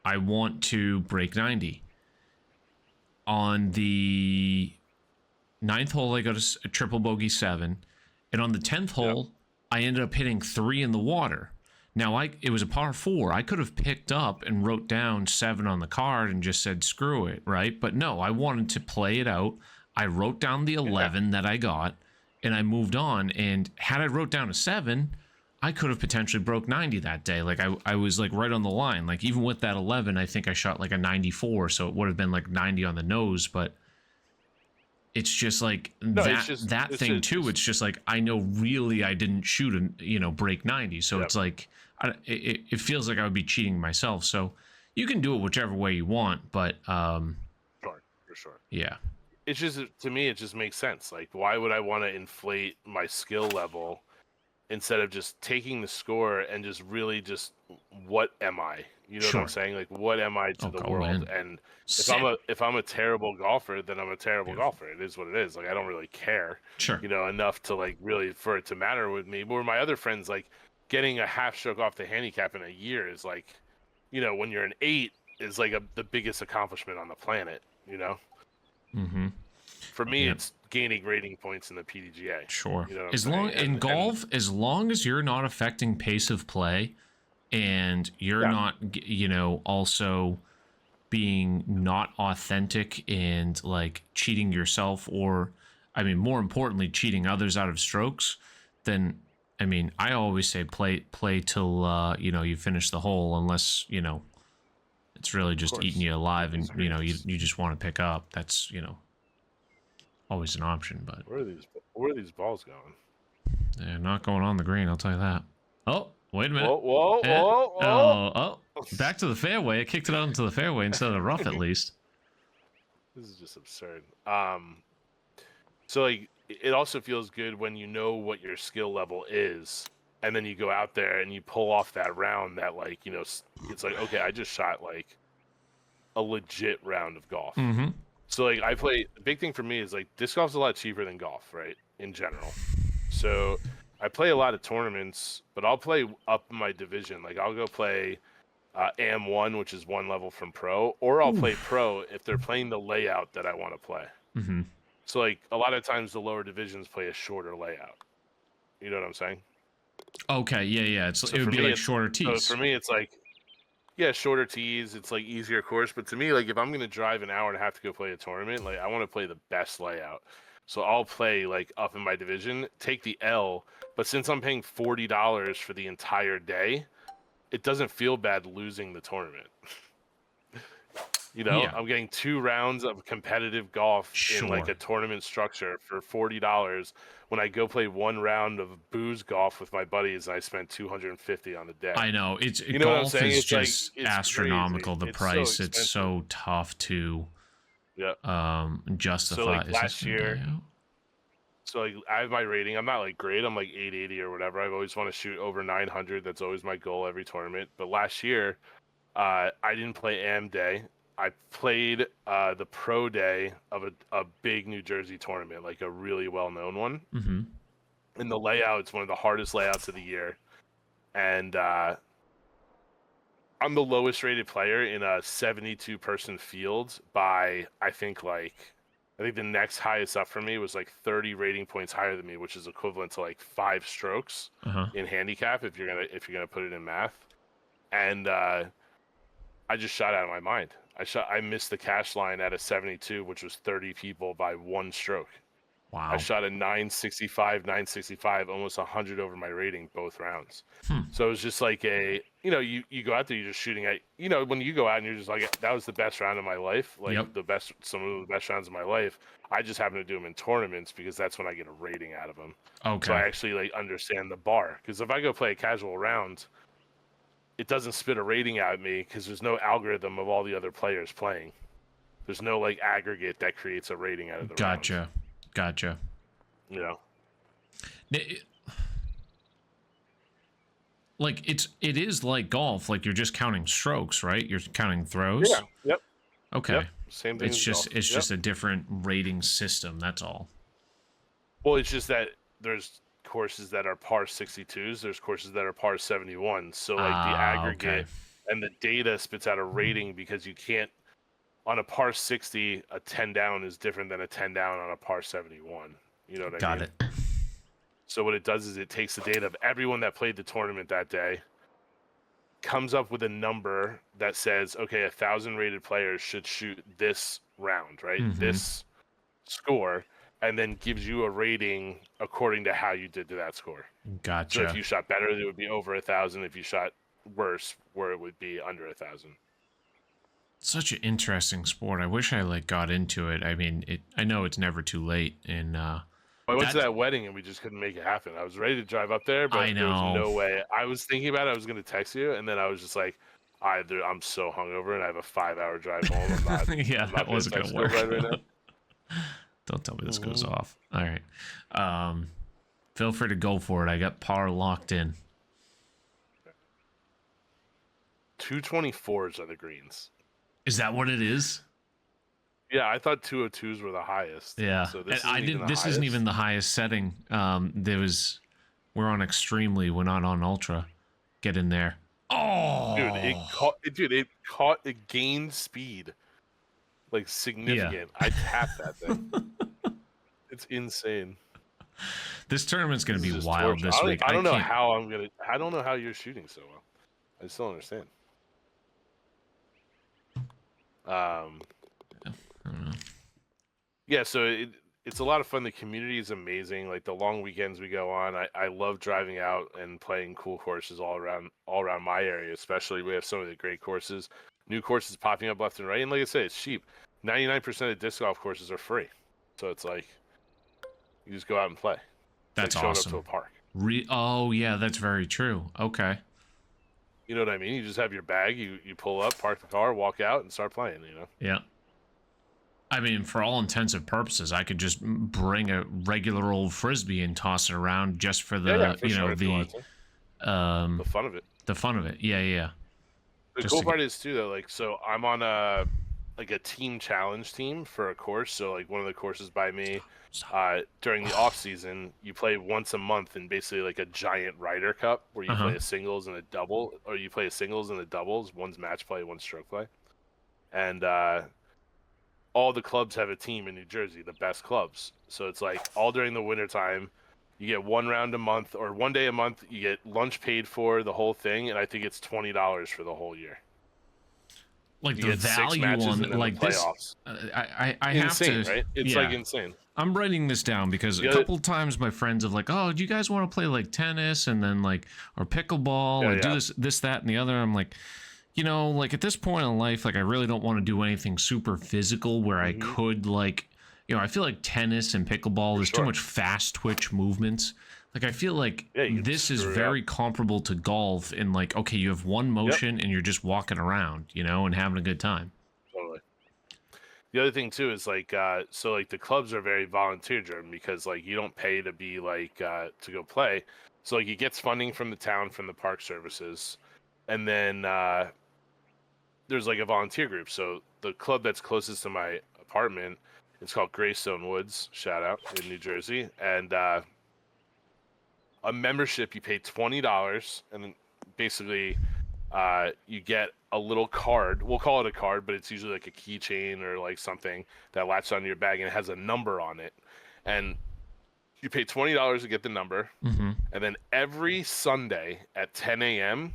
I want to break 90. On the 9th hole, I got a triple bogey 7, and on the 10th hole, I ended up hitting 3 in the water. Now, it was a par 4. I could have picked up and wrote down 7 on the card and just said, screw it, right? But no, I wanted to play it out. I wrote down the 11 that I got, and I moved on. And had I wrote down a 7, I could have potentially broke 90 that day. Like, I was, like, right on the line. Like, even with that 11, I think I shot, like, a 94, so it would have been, like, 90 on the nose, but it's just like that thing too. It's just like, I know really I didn't shoot and break 90. So it's like, it feels like I would be cheating myself. So you can do it whichever way you want, but Sure, for sure. Yeah. It's just, to me, it just makes sense. Like, why would I want to inflate my skill level instead of just taking the score and just really just, what am I? You know what I'm saying? Like, what am I to the world? And if I'm a terrible golfer, then I'm a terrible golfer. It is what it is. Like, I don't really care, enough to, like, really for it to matter with me. Where my other friends, like, getting a half stroke off the handicap in a year is like, when you're an 8 is like the biggest accomplishment on the planet, For me, it's gaining rating points in the PDGA. Sure. In golf, as long as you're not affecting pace of play, and you're not, also being not authentic and, like, cheating yourself, or, I mean, more importantly, cheating others out of strokes, then, I mean, I always say play till you finish the hole, unless it's really just eating you alive, and you just want to pick up. That's always an option. But where are these balls going? They're not going on the green, I'll tell you that. Oh, wait a minute. Whoa. Oh, back to the fairway. It kicked it out into the fairway instead of the rough, at least. This is just absurd. So, like, it also feels good when you know what your skill level is, and then you go out there and you pull off that round that, like, it's like, okay, I just shot, like, a legit round of golf. So, like, the big thing for me is, like, disc golf's a lot cheaper than golf, right, in general. So I play a lot of tournaments, but I'll play up in my division. Like, I'll go play AM1, which is 1 level from pro, or I'll play pro if they're playing the layout that I want to play. So, like, a lot of times the lower divisions play a shorter layout. You know what I'm saying? Okay, yeah. It would be like shorter tees. So for me, it's like, shorter tees. It's like easier course. But to me, like, if I'm gonna drive an hour and a half to go play a tournament, like, I want to play the best layout. So I'll play like up in my division, take the L, but since I'm paying $40 for the entire day, it doesn't feel bad losing the tournament. You know, Yeah, I'm getting 2 rounds of competitive golf in like sure. a tournament structure for $40 when I go play 1 round of booze golf with my buddies and I spent 250 on the day. I know. You know what I'm Golf saying? is It's like just it's crazy. astronomical, the It's so price. It's expensive. so tough to Yeah. So justify. like Is this last the day year, out? so like I have my rating. I'm not like great. I'm like 880 or whatever. I've always want to shoot over 900. That's always my goal every tournament. But last year, I didn't play AM day. I played the pro day of a big New Jersey tournament, like a really well known one. Mm-hmm. And the layout, it's one of the hardest layouts of the year. And I'm the lowest rated player in a 72 person field by I think the next highest up for me was like 30 rating points higher than me, which is equivalent to like 5 strokes Uh-huh. in handicap if you're gonna put it in math. And I just shot out of my mind. I missed the cash line at a 72, which was 30 people by 1 stroke. I Wow. shot a 965, almost 100 over my rating both rounds. Hmm. So it was just like you go out there, you're just shooting at, when you go out and you're just like, that was the best round of my life, like Yep. some of the best rounds of my life. I just happen to do them in tournaments because that's when I get a rating out of them. So I Okay. actually like understand the bar. Because if I go play a casual round, it doesn't spit a rating out at me because there's no algorithm of all the other players playing. There's no like aggregate that creates a rating out of the round. Gotcha. Gotcha. You know. It- like it is like golf. Like you're just counting strokes, right? You're counting Yeah. throws. Yep. Okay. Yep. Same thing as golf. It's Yep. just a different rating system. That's all. Well, it's just that there's courses that are par 62s. There's courses that are par 71. So like the Ah, okay. aggregate and the data spits out a rating because you can't on a par 60 a 10 down is different than a 10 down on a par 71. You know what I Got mean? it. So what it does is it takes the data of everyone that played the tournament that day, comes up with a number that says, okay, 1,000 rated players should shoot this round, right? Mm-hmm. This score, and then gives you a rating according to how you did to that score. So if Gotcha. you shot better, it would be over 1,000. If you shot worse, where it would be under 1,000. Such an interesting sport. I wish I like got into it. I mean, I know it's never too late, and I went to that that wedding and we just couldn't make it happen. I was ready to drive up there, I but there was know. no way. I was thinking about it. I was going to text you, and then I was just like, I'm so hungover, and I have a 5-hour drive home. Yeah, I'm that not going to wasn't text gonna work. right now. Don't tell me this goes Mhm. off. All right. Feel free to go for it. I got par locked in. 224s are the greens. Is that what it is? Yeah, I thought 202s were the highest. Yeah. So And this I isn't even did. the This isn't even highest. the highest setting. We're on extremely. We're not on ultra. Get in there. Dude, Oh. it gained speed. Like Yeah. significant. I tapped that thing. It's insane. This tournament's gonna This be is just wild torture. this week. I I don't know can't. how I don't know how you're shooting so well. I still don't understand. Um, I don't know. yeah, so it's a lot of fun. The community is amazing. Like the long weekends we go on, I love driving out and playing cool courses all around my area. Especially we have some of the great courses, new courses popping up left and right. And like I say, it's cheap. 99% of disc golf courses are free, so it's like you just go out and play. It's like That's showing up to a awesome. park. Oh yeah, that's very true. Okay. You know what I mean? You just have your bag, you pull up, park the car, walk out, and start playing. You know. Yeah. I mean, for all intents and purposes, I could just bring a regular old frisbee and toss it around just for Yeah, the, for sure. If you want to, um, the fun of it. the fun of it. Yeah, yeah. The Just cool to get. part is too though, like so I'm on a team challenge team for a course. So like one of the courses by me, during the off season, you play once a month in basically like a giant Ryder Cup where you Uh huh. play a singles and a double, or you play a singles and a doubles. One's match play, one's stroke play, and all the clubs have a team in New Jersey, the best clubs. So it's like all during the winter time, you get 1 round a month or 1 day a month. You get lunch paid for the whole thing, and I think it's $20 for the whole year. like You the get 6 value matches on and then the like this. playoffs. I have Insane, to. right? It's like Yeah, insane. I'm writing this down because a The other, couple times my friends have like, oh, do you guys want to play like tennis and then like or pickleball yeah, or do yeah. this that and the other? I'm like, like at this point in life, like I really don't want to do anything super physical where I Hmm. could like, I feel like tennis and pickleball, For there's too sure. much fast twitch movements. Like I feel like Yeah, you could this is screw it up. very comparable to golf in like, okay, you have one Yep, motion and you're just walking around, and having a good time. totally. The other thing too is like so like the clubs are very volunteer driven because like you don't pay to be like to go play. So like it gets funding from the town from the park services. And then there's like a volunteer group. So the club that's closest to my apartment, it's called Greystone Woods, shout out, in New Jersey. And a membership, you pay $20 and then basically you get a little card. We'll call it a card, but it's usually like a keychain or like something that latches onto your bag and it has a number on it. And you pay $20 to get the number. Mm-hmm. And then every Sunday at 10 a.m.,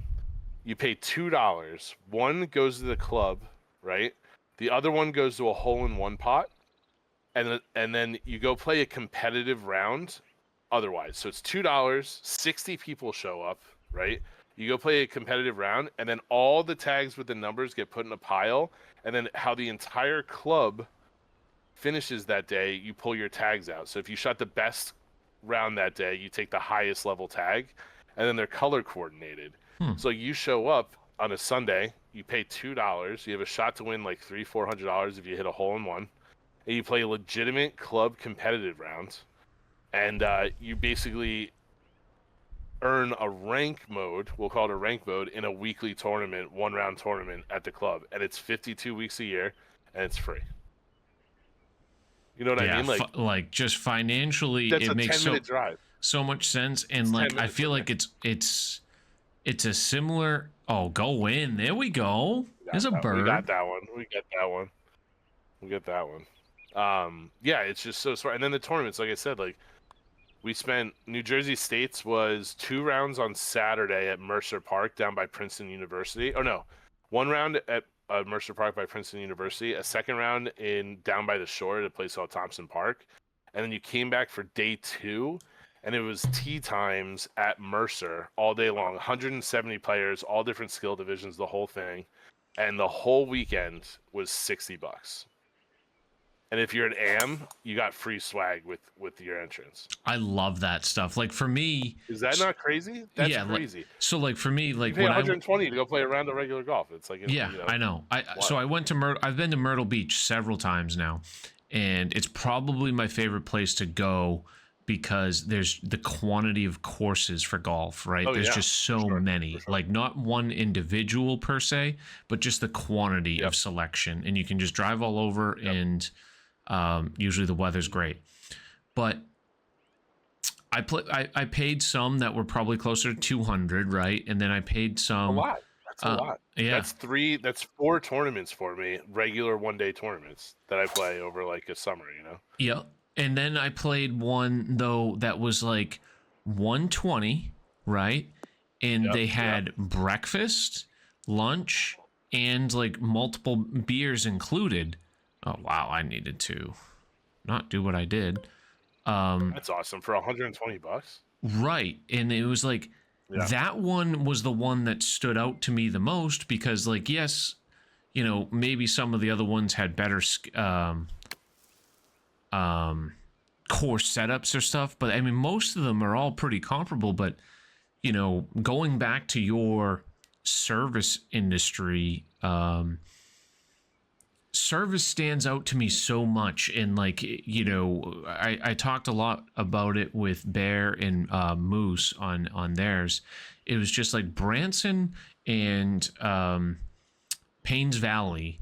you pay $2. One goes to the club, right? The other one goes to a hole-in-one pot. And then you go play a competitive round otherwise. So it's $2, 60 people show up, right? You go play a competitive round, and then all the tags with the numbers get put in a pile, and then how the entire club finishes that day, you pull your tags out. So if you shot the best round that day, you take the highest level tag, and then they're color coordinated. Hmm. So you show up on a Sunday, you pay $2, you have a shot to win like $300-400 if you hit a hole in one, and you play a legitimate club competitive round, and you basically earn a rank mode, we'll call it a rank mode, in a weekly tournament, 1-round tournament at the club. And it's 52 weeks a year, and it's free. You know what I Yeah, mean? Like, like just financially, that's it a makes 10-minute drive. so much sense, and It's 10 like I minutes feel away. like it's a similar. Oh, go in! There we go. There's a We got bird. that one. We got that one. We got that one. Yeah, it's just so smart. And then the tournaments, like I said, like we spent New Jersey State's was 2 rounds on Saturday at Mercer Park down by Princeton University. Oh no, 1 round at Mercer Park by Princeton University, a second round in down by the shore at a place called Thompson Park, and then you came back for day 2, and it was tee times at Mercer all day long. 170 players, all different skill divisions, the whole thing, and the whole weekend was $60. And if you're an AM, you got free swag with your entrance. I love that stuff. Like for me, Is that not crazy? That's yeah. Like crazy. so, like for me, You like pay when 120 to go play a round of regular golf. It's like, yeah, I know. So wild. I went to I've been to Myrtle Beach several times now, and it's probably my favorite place to go because there's the quantity of courses for golf, right? Oh There's yeah, just for so sure, many, for sure. like not one individual per se, but just the quantity Yep, of selection, and you can just drive all over, yep. and usually the weather's great. But I paid some that were probably closer to 200, right? And then I paid A some, lot. That's a lot. yeah, That's 4 tournaments for me, regular 1-day tournaments that I play over like a summer. yeah. And then I played one though that was like 120, right? And Yep, they yep. had breakfast, lunch, and like multiple beers included. Oh wow, I needed to not do what I did. That's awesome for $120. Right. And it was like Yeah. that one was the one that stood out to me the most because like yes, maybe some of the other ones had better core setups or stuff, but I mean most of them are all pretty comparable, but going back to your service industry, service stands out to me so much, and like I talked a lot about it with Bear and Moose on theirs. It was just like Branson and Paynes Valley,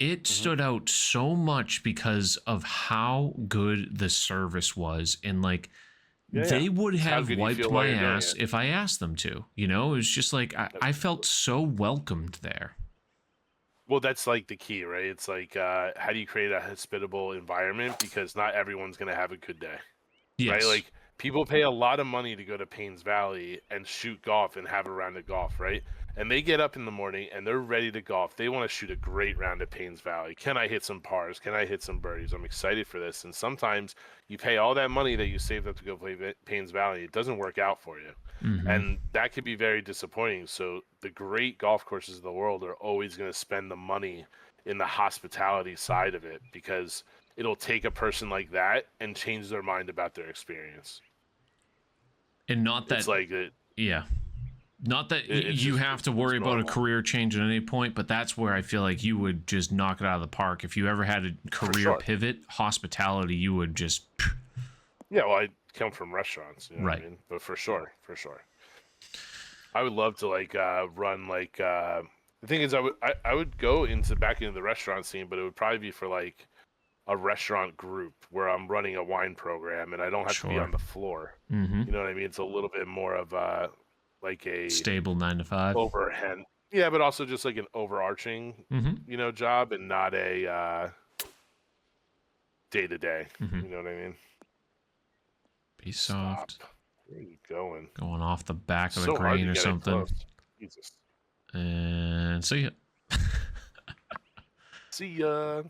it Hmm. stood out so much because of how good the service was, and like Yeah, yeah. they would It's how have good you wiped feel while my you're doing ass it. if I asked them to. It was just like I felt so welcomed there. Well, that's like the key, right? It's like, how do you create a hospitable environment? Because not everyone's going to have a good day, right? Yes. Like, people pay a lot of money to go to Paynes Valley and shoot golf and have a round of golf, right? and they get up in the morning and they're ready to golf. They want to shoot a great round at Paynes Valley. Can I hit some pars? Can I hit some birdies? I'm excited for this. And sometimes you pay all that money that you saved up to go play Paynes Valley. It doesn't work out for you. And that could be very disappointing. So the great golf courses of the world are always going to spend the money in the hospitality side of it, because it'll take a person like that and change their mind about their experience. And not that, it's like it, yeah. Not that it's you just, have to worry about a normal. career change at any point, but that's where I feel like you would just knock it out of the park. If you ever had a career sure. pivot, hospitality, you would just. Yeah, well, I come from restaurants, you know Right. what I mean? But for sure. I would love to like run like the thing is I would go back into the restaurant scene, but it would probably be for like a restaurant group where I'm running a wine program and I don't have to be Sure. on the floor. Mm-hmm. You know what I mean? It's a little bit more of like a Stable 9 to 5. overhead. Yeah, but also just like an overarching, Mm-hmm. job, and not a day to day. Mm-hmm. You know what I mean? Be soft. Stop. Where are you going? Going off the back of So the hard to green or get it something. close. Jesus. And see ya. See ya.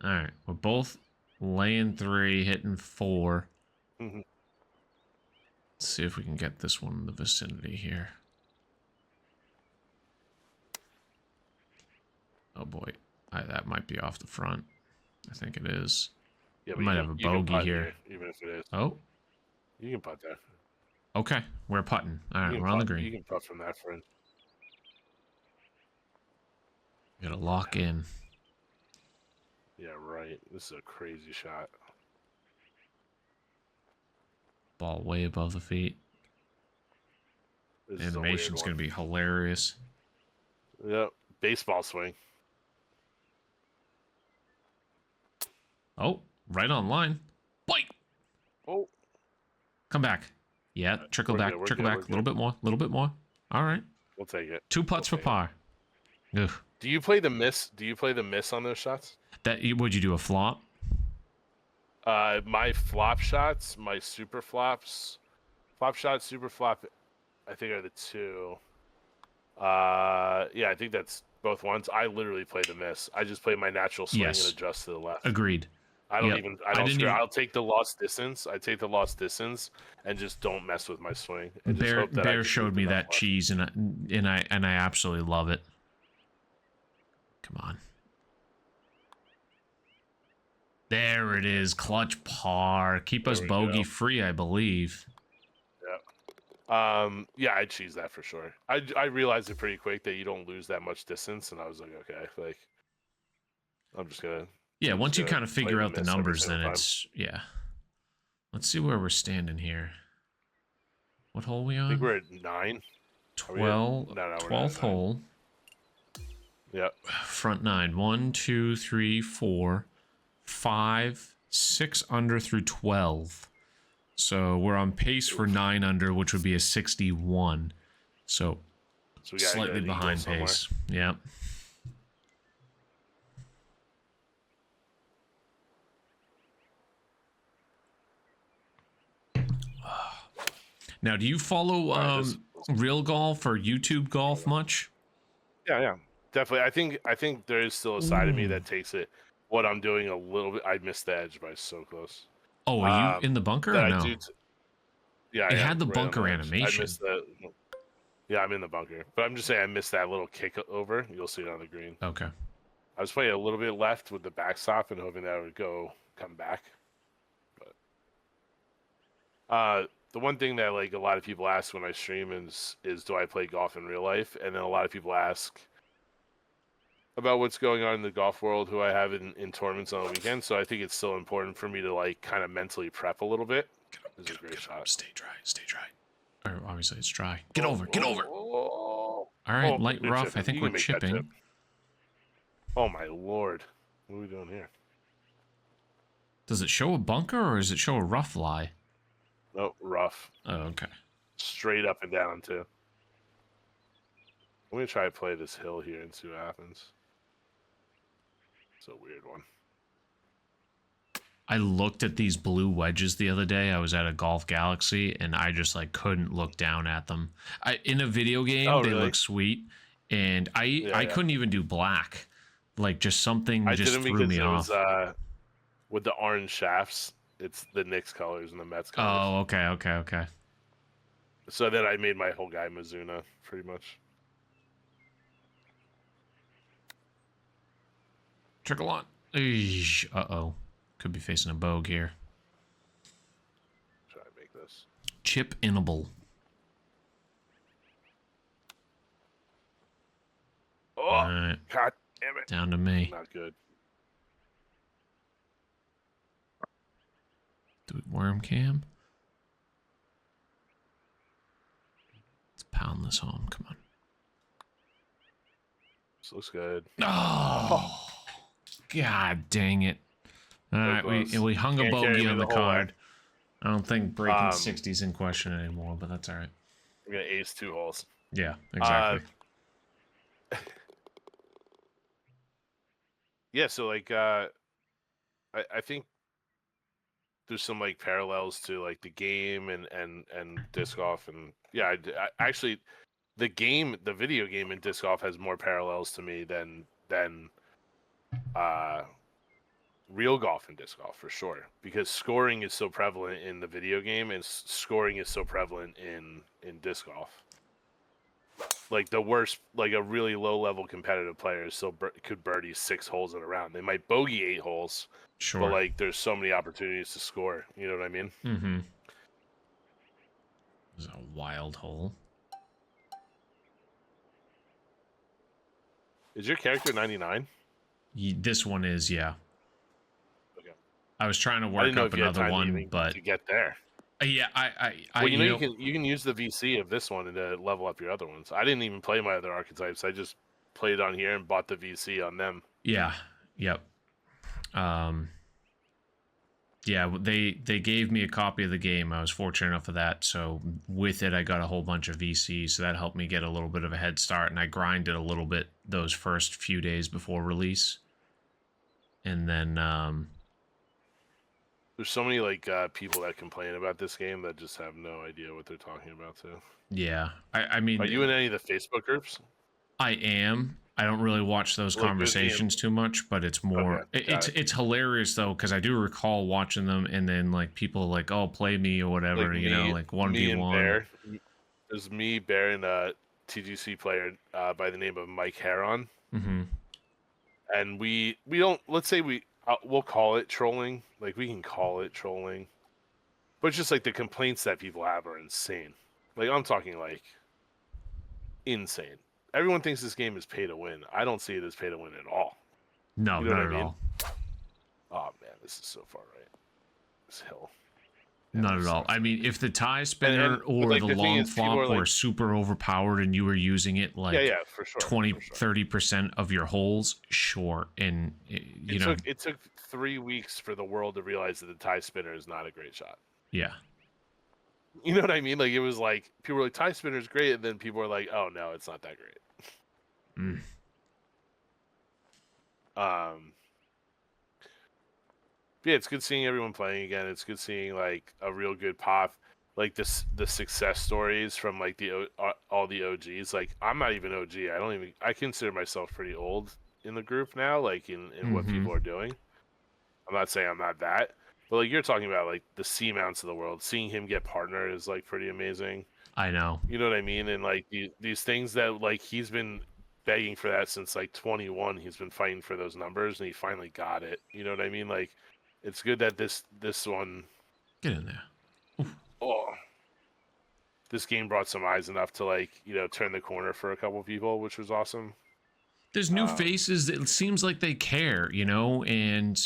All right. We're both laying 3, hitting 4. Mhm. Let's see if we can get this one in the vicinity here. Oh boy. That might be off the front. I think it is. Yeah, We might have a bogey here. Even if it is. Oh, You can putt there. okay. We're putting. All right, You can we're on the putt- green. You can putt from that friend. Gotta lock in. Yeah, right. This is a crazy shot. Ball way above the feet. This The is a weird animation's one. gonna be hilarious. Yep. Baseball swing. Oh, right on line. Bite. Oh. Come back. Yeah, trickle We're back, good, we're trickle good, back. we're A little bit more, a little bit more. All right. We'll take it. 2 putts for take it. par. Ugh. Do you play the miss? Do you play the miss on those shots? Would you do a flop? My flop shots, my super flops, flop shot, super flop, I think are the two. Yeah, I think that's both ones. I literally play the miss. I just play my natural swing Yes. and adjust to the left. Agreed. I don't Yep. even. I I don't. didn't Screw, even- I'll take the lost distance. I take the lost distance and just don't mess with my swing. And just hope that I Bear can showed beat me the that left. cheese, and I absolutely love it. Come on. There it is, clutch par. Keep us There we bogey go. free, I believe. Yeah, I'd cheese that for sure. I realized it pretty quick that you don't lose that much distance, and I was like, okay, like I'm just gonna. Yeah, I'm once just you gonna kind of play figure the out the miss every numbers, single then time. it's yeah. Let's see where we're standing here. What hole are we I think on? we're at 9. Are we at- 12, no, we're not at 12th 9. hole. Yep. Front 9. 1, 2, 3, 4, 5, 6 under through 12. So we're on pace for 9 under, which would be a 61. So So we gotta slightly get an eagle behind somewhere. pace. Yeah. Now, do you follow Alright, this- Real Golf or YouTube Golf much? Yeah, definitely. I think there is still a side of me that takes it. What I'm doing a little bit. I missed the edge by so close. Oh, are you Um, in the bunker That or I no? do. Yeah, It I had am the right on bunker edge. animation. I missed that. Yeah, I'm in the bunker, but I'm just saying I missed that little kick over. You'll see it on the green. Okay. I was playing a little bit left with the backstop and hoping that it would come back. But the one thing that like a lot of people ask when I stream is do I play golf in real life? And then a lot of people ask about what's going on in the golf world, who I have in tournaments on the weekend. So I think it's still important for me to like kind of mentally prep a little bit. This is a great shot. Stay dry. Stay dry. Or obviously it's dry. Get over. Get over. Oh, All right, oh, light you're rough. chipping. I think You we're can make that chipping. chip. Oh my lord. What are we doing here? Does it show a bunker or does it show a rough lie? No, rough. Oh, okay. Straight up and down too. I'm gonna try to play this hill here and see what happens. It's a weird one. I looked at these blue wedges the other day. I was at a Golf Galaxy and I just like couldn't look down at them. In a video game, Oh, they really? look sweet. and I Yeah. couldn't even do black. Like just something I just didn't threw because me it was off. with the orange shafts. It's the Knicks colors and the Mets colors. Oh, okay, okay, okay. So then I made my whole guy Mizuna, pretty much. Trickle on. Uh-oh. Could be facing a bogue here. Try to make this. Chip Inable. All Oh, right. god damn it. Down to me. Not good. Do we worm cam? Let's pound this home. Come on. This looks good. Oh, god dang it. All So right, close. we hung a Can't carry bogey me on the the whole way. card. I don't think breaking 60's in question anymore, but that's all right. I'm gonna ace 2 holes. Yeah, exactly. Yeah, so like I think there's some like parallels to like the game and disc golf, and yeah, I actually the video game in disc golf has more parallels to me than uh real golf and disc golf for sure, because scoring is so prevalent in the video game and scoring is so prevalent in disc golf. Like the worst, like a really low level competitive player still could birdie 6 holes in a round. They might bogey 8 holes, Sure. but like there's so many opportunities to score. You know what I mean? Mm-hmm. This is a wild hole. Is your character 99? This one is, yeah. Okay. I was trying to I work didn't know up if you had another time one, but to get there. yeah, Well, you can use the VC of this one to level up your other ones. I didn't even play my other archetypes. I just played on here and bought the VC on them. Yeah. Yep. Yeah, they gave me a copy of the game. I was fortunate enough for that. So with it, I got a whole bunch of VCs. So that helped me get a little bit of a head start. And I grinded a little bit those first few days before release. And then there's so many like people that complain about this game that just have no idea what they're talking about too. Yeah, I mean, are you in any of the Facebook groups? I am. I don't really watch those conversations too much, but it's more. Okay, it's hilarious though, because I do recall watching them, and then like people like, "Oh, play me" or whatever, like you know, like 1v1. There's me, Bear, and a TGC player by the name of Mike Heron, and we don't. Let's say we'll call it trolling. Like we can call it trolling, but it's just like the complaints that people have are insane. Like I'm talking like insane. Everyone thinks this game is pay to win. I don't see it as pay to win at all. No, you know not what I at mean? all. Oh man, this is so far right. This hill. Not at all. I mean, if the tie spinner or like, the long flop were super overpowered and you were using it like for sure, 20-30% of your holes, sure. And it took 3 weeks for the world to realize that the tie spinner is not a great shot. Yeah. You know what I mean? Like it was like people were like tie spinner is great, and then people were like, oh no, it's not that great. Yeah, it's good seeing everyone playing again. It's good seeing like a real good pop, like the success stories from like all the OGs. Like I'm not even OG. I consider myself pretty old in the group now. Like in what people are doing. I'm not saying I'm not that, but like you're talking about like the C mounts of the world. Seeing him get partner is like pretty amazing. I know. You know what I mean? And like these things that like he's been begging for that since like 21. He's been fighting for those numbers, and he finally got it. You know what I mean? Like. It's good that this one get in there. Oof. Oh, this game brought some eyes enough to like turn the corner for a couple people, which was awesome. There's new faces. It seems like they care, and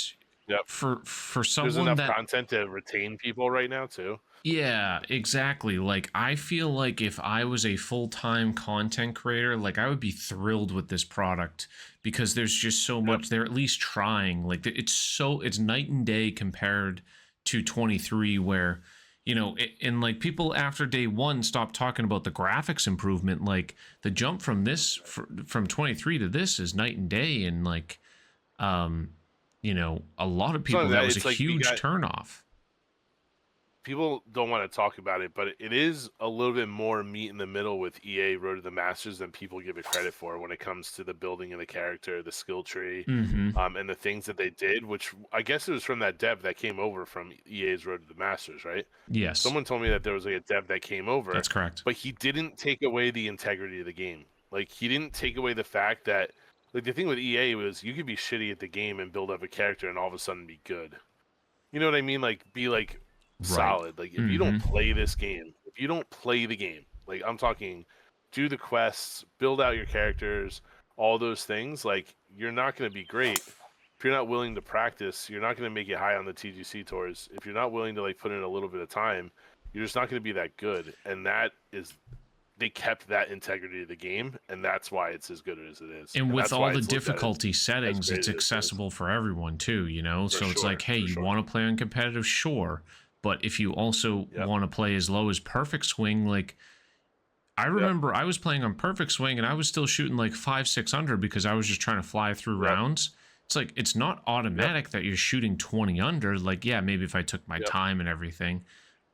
for someone there's enough content to retain people right now too. Yeah, exactly. Like I feel like if I was a full-time content creator, like I would be thrilled with this product because there's just so much. They're at least trying. Like it's night and day compared to 23 where, and like people after day one stopped talking about the graphics improvement. Like the jump from from 23 to this is night and day. And like, a lot of people, that was a huge turnoff. people don't want to talk about it, but it is a little bit more meat in the middle with EA Road to the Masters than people give it credit for when it comes to the building of the character, the skill tree, Mm-hmm. and the things that they did, which I guess it was from that dev that came over from EA's Road to the Masters, right? Yes, Someone told me that there was like a dev that came over, that's correct. but he didn't take away the integrity of the game. Like he didn't take away the fact that like the thing with EA was you could be shitty at the game and build up a character and all of a sudden be good. You know what I mean? Like be like Right. solid. Like if you Mm-hmm. don't play this game, if you don't play the game, like I'm talking do the quests, build out your characters, all those things, like you're not going to be great. If you're not willing to practice, you're not going to make it high on the TGC tours. If you're not willing to like put in a little bit of time, you're just not going to be that good. And that is they kept that integrity of the game, and that's why it's as good as it is. And with that's all why the it's looked at difficulty as settings, great it's as it is. accessible for everyone too, you know? For So it's like, sure, hey, for you sure. want to play on competitive? Sure. But if you also Yep. want to play as low as Perfect Swing, like I remember I was playing on Perfect Swing and I was still shooting like 500, 600 because I was just trying to fly through Yep. rounds. It's like it's not automatic that you're shooting 20 under. Like, yeah, maybe if I took my Yep. time and everything.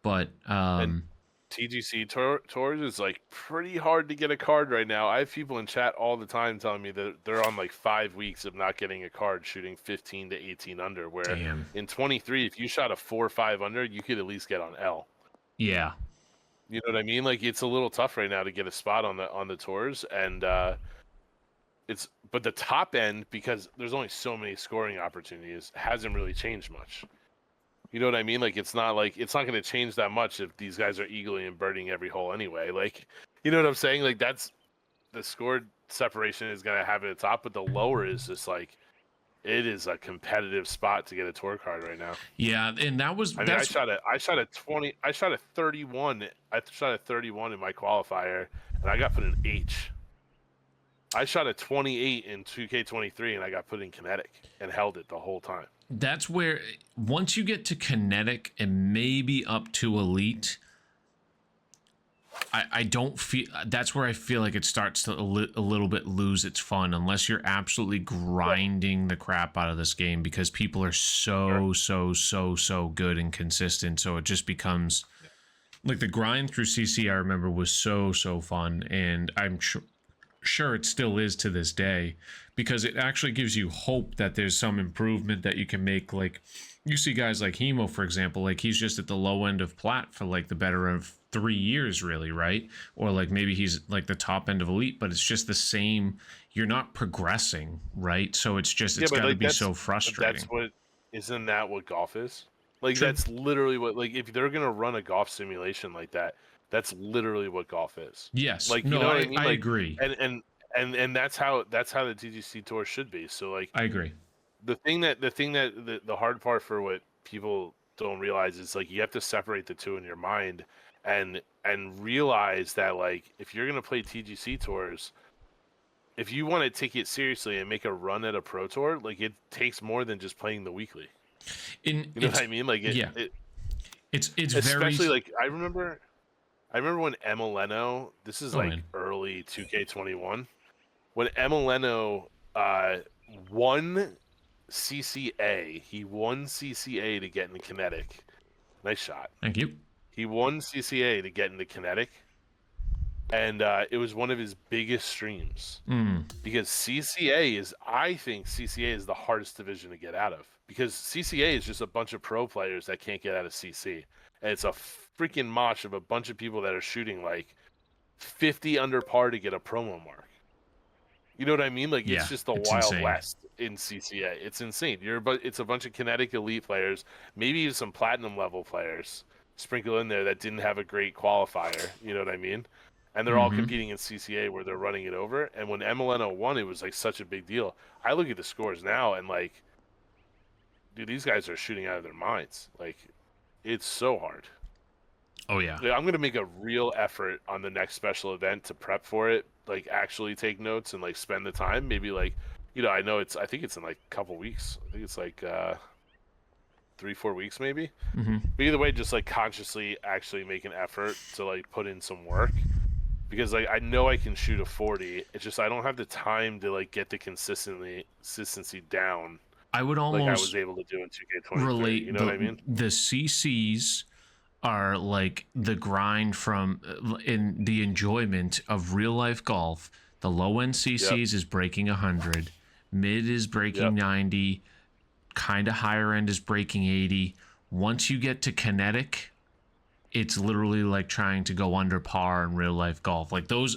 But And TGC tours is like pretty hard to get a card right now. I have people in chat all the time telling me that they're on like 5 weeks of not getting a card, shooting 15 to 18 under. Where damn. in 23, if you shot a 4 or 5 under, you could at least get on L. Yeah. You know what I mean? Like it's a little tough right now to get a spot on the tours, and but the top end, because there's only so many scoring opportunities, hasn't really changed much. You know what I mean? Like it's not going to change that much if these guys are eagling and birding every hole anyway. Like, you know what I'm saying? Like that's the score separation is going to have it at the top, but the lower is just like it is a competitive spot to get a tour card right now. Yeah, and I mean, I shot a 20, I shot a 31, I shot a 31 in my qualifier, and I got put in H. I shot a 28 in 2K23, and I got put in kinetic and held it the whole time. that's where once you get to kinetic and maybe up to elite, I don't feel that's where I feel like it starts to a little bit lose its fun unless you're absolutely grinding the crap out of this game because people are so good and consistent. So it just becomes like the grind through CC. I remember was so fun, and I'm sure it still is to this day because it actually gives you hope that there's some improvement that you can make. Like you see guys like Hemo, for example, like he's just at the low end of plat for like the better of 3 years, really, right? Or like maybe he's like the top end of elite, but it's just the same. You're not progressing, right? So it's just it's got to like be so frustrating. That's what isn't that what golf is? Like True. that's literally what, like if they're gonna run a golf simulation like that, that's literally what golf is. Yes. Like No, you know what I mean? I Like agree. and that's how the TGC tour should be. So like I agree. the hard part for what people don't realize is like you have to separate the two in your mind and realize that like if you're gonna play TGC tours, if you want to take it seriously and make a run at a pro tour, like it takes more than just playing the weekly. You know what I mean? Like it's especially very like I remember when Emiliano, this is like man. early 2K21, when Emiliano won CCA, he won CCA to get into kinetic. Nice shot. Thank you. He won CCA to get into kinetic, and it was one of his biggest streams because I think CCA is the hardest division to get out of because CCA is just a bunch of pro players that can't get out of CC, and it's a freaking mosh of a bunch of people that are shooting like 50 under par to get a promo mark. You know what I mean? Like it's just the Wild insane. West in CCA. It's insane. It's a bunch of kinetic elite players, maybe even some platinum level players sprinkle in there that didn't have a great qualifier. You know what I mean? And they're all competing in CCA where they're running it over. And when Emiliano won, it was like such a big deal. I look at the scores now and like, dude, these guys are shooting out of their minds. Like, it's so hard. Oh yeah. Like, I'm gonna make a real effort on the next special event to prep for it. Like, actually take notes and like spend the time. Maybe like, I know I think it's in like a couple weeks. I think it's like 3-4 weeks maybe. But either way, just like consciously actually make an effort to like put in some work. Because like I know I can shoot a 40. It's just I don't have the time to like get the consistency down. I would Like I almost was able to do in 2K23. relate You know what I mean? the CCs are like the grind from in the enjoyment of real life golf. The low end Yep. CCs is breaking 100, mid is breaking Yep. 90, kind of higher end is breaking 80. Once you get to kinetic, it's literally like trying to go under par in real life golf. Like The hell's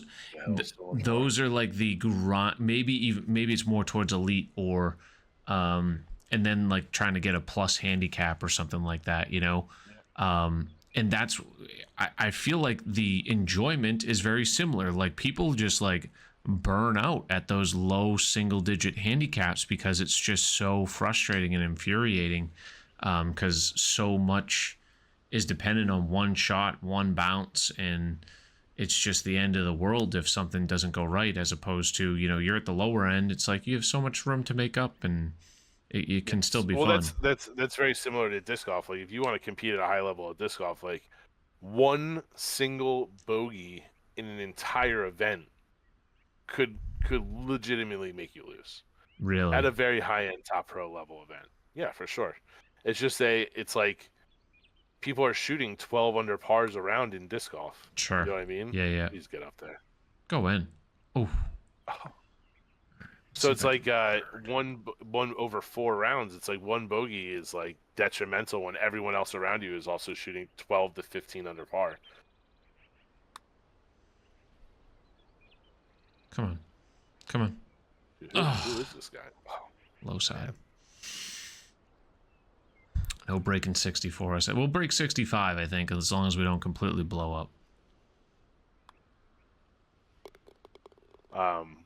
so much more. those are like the grind. Maybe it's more towards elite or, and then like trying to get a plus handicap or something like that. And that's I feel like the enjoyment is very similar. Like people just like burn out at those low single digit handicaps because it's just so frustrating and infuriating, because so much is dependent on one shot, one bounce, and it's just the end of the world if something doesn't go right. As opposed to, you're at the lower end, it's like you have so much room to make up, and it can still Yes. be Well, fun. that's very similar to disc golf. Like if you want to compete at a high level of disc golf, like one single bogey in an entire event could legitimately make you lose at Really, a very high end top pro level event. Yeah, for sure. It's like people are shooting 12 under pars around in disc golf. You sure, know what I mean? yeah, yeah, Please get up there. go in. Oh, So see if it's I can like get better. one over 4 rounds. It's like one bogey is like detrimental when everyone else around you is also shooting 12 to 15 under par. Come on, come on. Dude, who Oh, is this guy? Wow, low side. man. No breaking 64. I said we'll break 65. I think as long as we don't completely blow up. Um,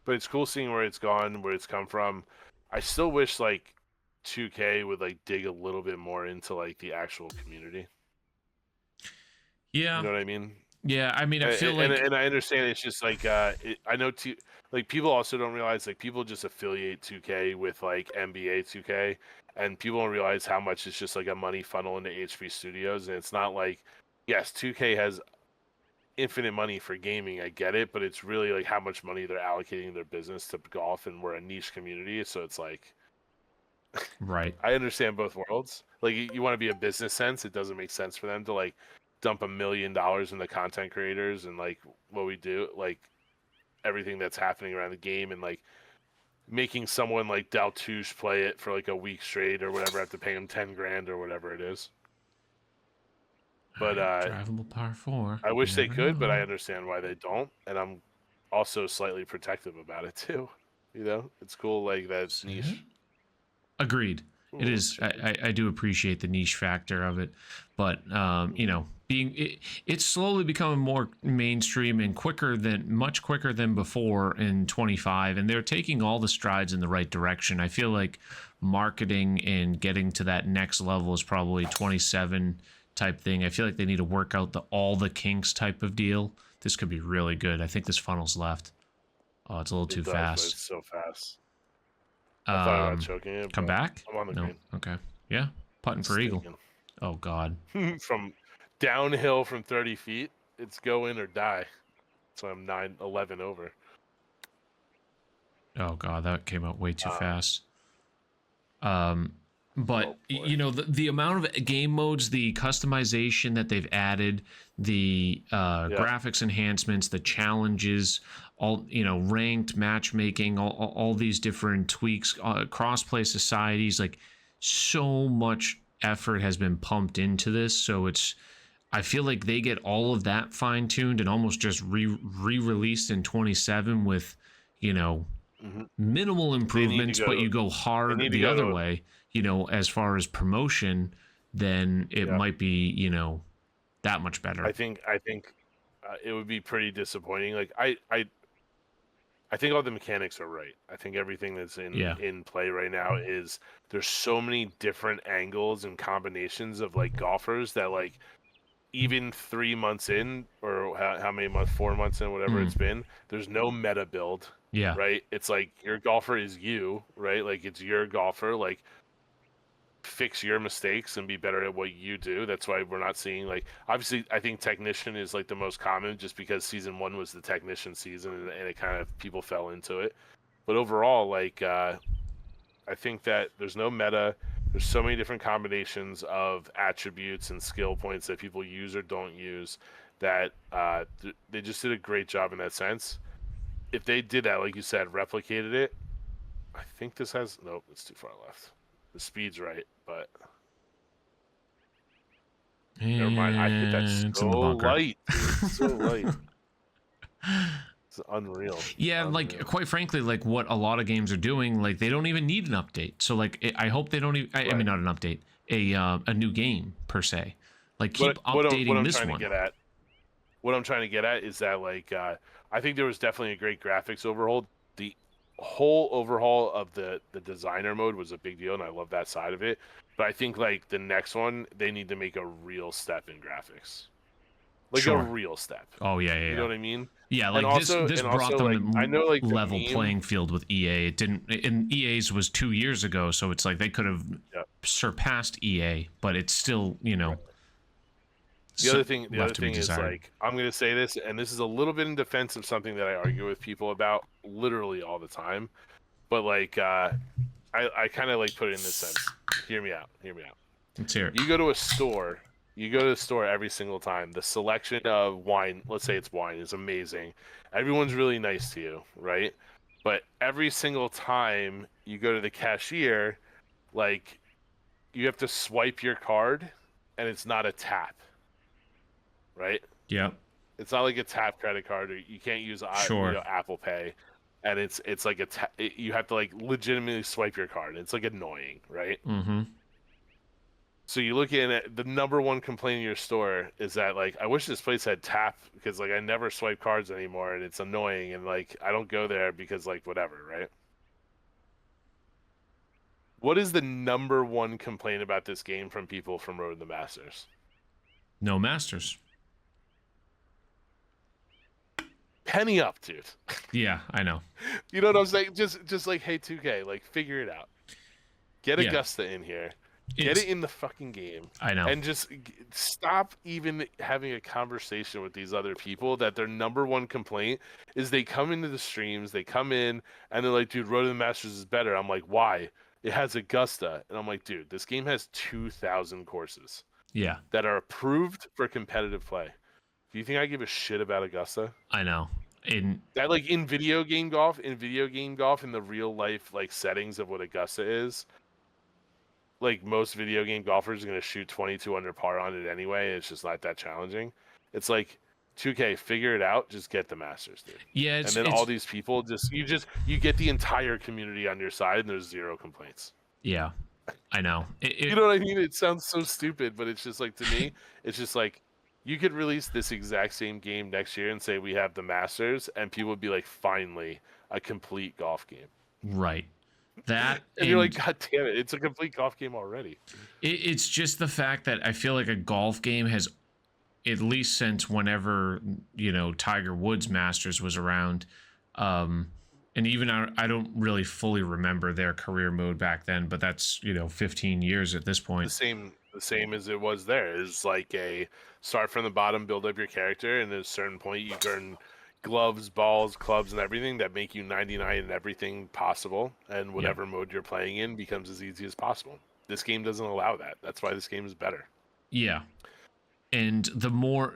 but it's cool seeing where it's gone, where it's come from. I still wish like 2K would like dig a little bit more into like the actual community. You Yeah, know what I mean? yeah. I mean, I feel And like and I understand it's just like I know like people also don't realize like people just affiliate 2K with like NBA 2K, and people don't realize how much it's just like a money funnel into HB Studios, and it's not like yes 2K has infinite money for gaming, I get it, but it's really like how much money they're allocating their business to golf, and we're a niche community, so it's like right. I understand both worlds. Like you want to be a business sense, it doesn't make sense for them to like dump $1 million into content creators and like what we do, like everything that's happening around the game, and like making someone like Daltouche play it for like a week straight or whatever, have to pay him 10 grand or whatever it is. All But right, drivable par four. I You wish they never could, but I know. understand why they don't, and I'm also slightly protective about it too. You know, it's cool like that it's Sit. niche. Agreed. It Ooh, is. chicken. I do appreciate the niche factor of it, but it's slowly becoming more mainstream and much quicker than before in 25, and they're taking all the strides in the right direction. I feel like marketing and getting to that next level is probably 27 type thing. I feel like they need to work out the all the kinks type of deal. This could be really good. I think this funnel's left. Oh, it's a little It too does, but fast. it's so fast. I thought about Um, choking it, come but back? I'm on the No. green. Okay. Yeah. Putting for eagle. Stinking. Oh God. From downhill from 30 feet, it's go in or die. So I'm 9-11 over. Oh God. That came out way too Um, fast. Um, but oh boy. the amount of game modes, the customization that they've added, the Yeah. graphics enhancements, the challenges, all ranked matchmaking, all these different tweaks, crossplay societies, like so much effort has been pumped into this. So I feel like they get all of that fine tuned and almost just re-released in 27 with, you know, hmm minimal They need to improvements, but go. you go They hard need to the other go. way, as far as promotion, then it Yeah. might be, that much better. I think it would be pretty disappointing. Like I think all the mechanics are right. I think everything that's Yeah. in play right now is there's so many different angles and combinations of like golfers that like even 3 months in, or how many months, 4 months in, whatever Mm, it's been, there's no meta build, yeah. right? It's like your golfer is you, right? Like it's your golfer. Like fix your mistakes and be better at what you do. That's why we're not seeing like obviously I think technician is like the most common just because season one was the technician season, and it kind of people fell into it. But overall, like I think that there's no meta. There's so many different combinations of attributes and skill points that people use or don't use that they just did a great job in that sense. If they did that, like you said, replicated it, I think this has nope, it's too far left. The speed's right, but never mind. I hit that And it's so in the bunker. light, dude. So light. It's unreal. Yeah, like Unreal. quite frankly, like what a lot of games are doing, like they don't even need an update. So like I hope they don't even. I mean, Right. not an update, a new game per se. Like What keep what updating I'm this trying to one. get at, what I'm trying to get at is that like I think there was definitely a great graphics overhaul. The whole overhaul of the designer mode was a big deal, and I love that side of it. But I think like the next one, they need to make a real step in graphics, like a Sure. real step. Oh yeah, yeah, You know yeah. what I mean? Yeah, And like also, this brought them like I to know like the level meme. playing field with EA. It didn't, and EA's was 2 years ago, so it's like they could have Yeah. surpassed EA, but it's still The other left to be thing is desired. like I'm gonna say this, and this is a little bit in defense of something that I argue with people about literally all the time. But like I kind of like put it in this sense. Hear me out. Hear me out. Let's hear it. You go to a store. You go to the store every single time. The selection of wine, let's say it's wine, is amazing. Everyone's really nice to you, right? But every single time you go to the cashier, like you have to swipe your card, and it's not a tap, right? Yeah, It's not like a tap credit card, or you can't use sure. Apple Pay, and it's like you have to like legitimately swipe your card. It's like annoying, right? Mm-hmm. So you look in at the number one complaint in your store is that like I wish this place had tap because like I never swipe cards anymore and it's annoying and like I don't go there because like whatever, right? What is the number one complaint about this game from people from Road to the Masters? No masters. Penny up, dude. Yeah, I know. You know what I'm saying? Just like hey 2K, like figure it out. Get Yeah, Augusta in here. Get it's. it in the fucking game. I know. And just stop even having a conversation with these other people that their number one complaint is they come into the streams, they come in, and they're like, dude, Road to the Masters is better. I'm like, why? It has Augusta. And I'm like, dude, this game has 2,000 courses Yeah, that are approved for competitive play. Do you think I give a shit about Augusta? I know. In That like in video game golf, in the real life like settings of what Augusta is, like most video game golfers are going to shoot 22 under par on it anyway. It's just not that challenging. It's like 2K, figure it out. Just get the Masters, dude. yeah, And it's then all it's these people you get the entire community on your side, and there's zero complaints. yeah, I know. You know what I mean? It sounds so stupid, but it's just like to me, it's just like you could release this exact same game next year and say we have the Masters, and people would be like, finally, a complete golf game. Right. That And you're like, and God damn it, it's a complete golf game already. it's just the fact that I feel like a golf game has, at least since whenever Tiger Woods Masters was around, and even I don't really fully remember their career mode back then, but that's 15 years at this point. The same as it was there. It's like a start from the bottom, build up your character, and at a certain point you earn gloves, balls, clubs, and everything that make you 99 in everything possible, and Yeah, whatever mode you're playing in becomes as easy as possible. This game doesn't allow that. That's why this game is better. yeah, and the more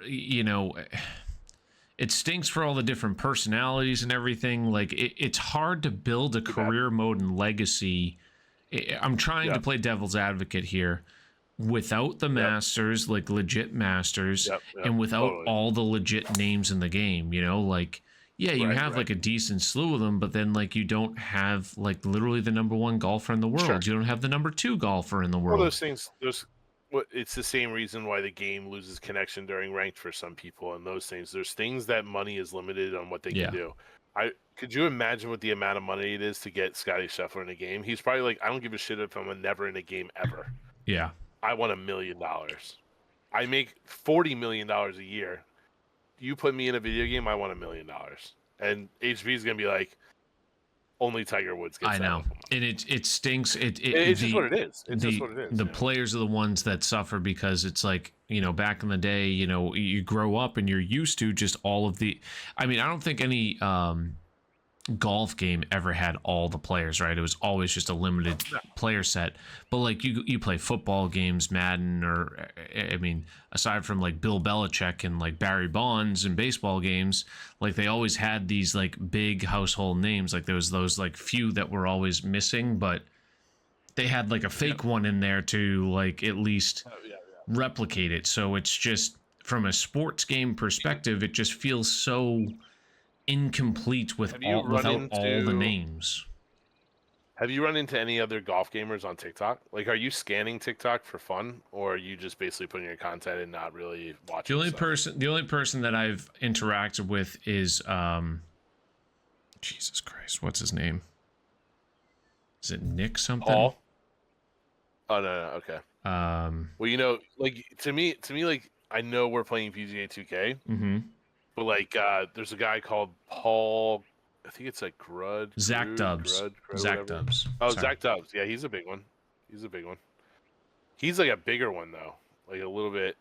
it stinks for all the different personalities and everything. Like it's hard to build a Too bad. career mode and legacy. I'm trying to Yep, play devil's advocate here without the yep, masters, like legit masters, yep, and without totally. all the legit names in the game. Like yeah, you Right, have right. like a decent slew of them, but then like you don't have like literally the number one golfer in the Sure. world. You don't have the number two golfer in the Well, world. it's the same reason why the game loses connection during ranked for some people and those things. There's things that money is limited on what they can Yeah, do. Could you imagine what the amount of money it is to get Scotty Scheffler in a game? He's probably like, I don't give a shit if I'm never in a game ever. yeah, I want $1 million. I make $40 million a year. You put me in a video game, I want $1 million. And HB is gonna be like, only Tiger Woods gets I that know, level of money. and it stinks. It's just what it is. It's just The what it is. the You know? players are the ones that suffer because it's like back in the day, you grow up and you're used to just all of the. I mean, I don't think any golf game ever had all the players, right? It was always just a limited player set. But like you play football games, Madden, or I mean, aside from like Bill Belichick and like Barry Bonds and baseball games, like they always had these like big household names. Like there was those like few that were always missing, but they had like a fake one in there to like at least replicate it. So it's just from a sports game perspective, it just feels so incomplete with without all the names. Have you run into any other golf gamers on TikTok? Like, are you scanning TikTok for fun, or are you just basically putting your content and not really watching? The only person that I've interacted with is Jesus Christ, what's his name? Is it Nick something? Paul? Oh no, okay. Well, you know, like to me, like I know we're playing PGA 2K. Mm-hmm. But like, there's a guy called Paul. I think it's like Zach Dubs. Zach Dubs. Oh, sorry. Zach Dubs. Yeah, he's a big one. He's like a bigger one though, like a little bit.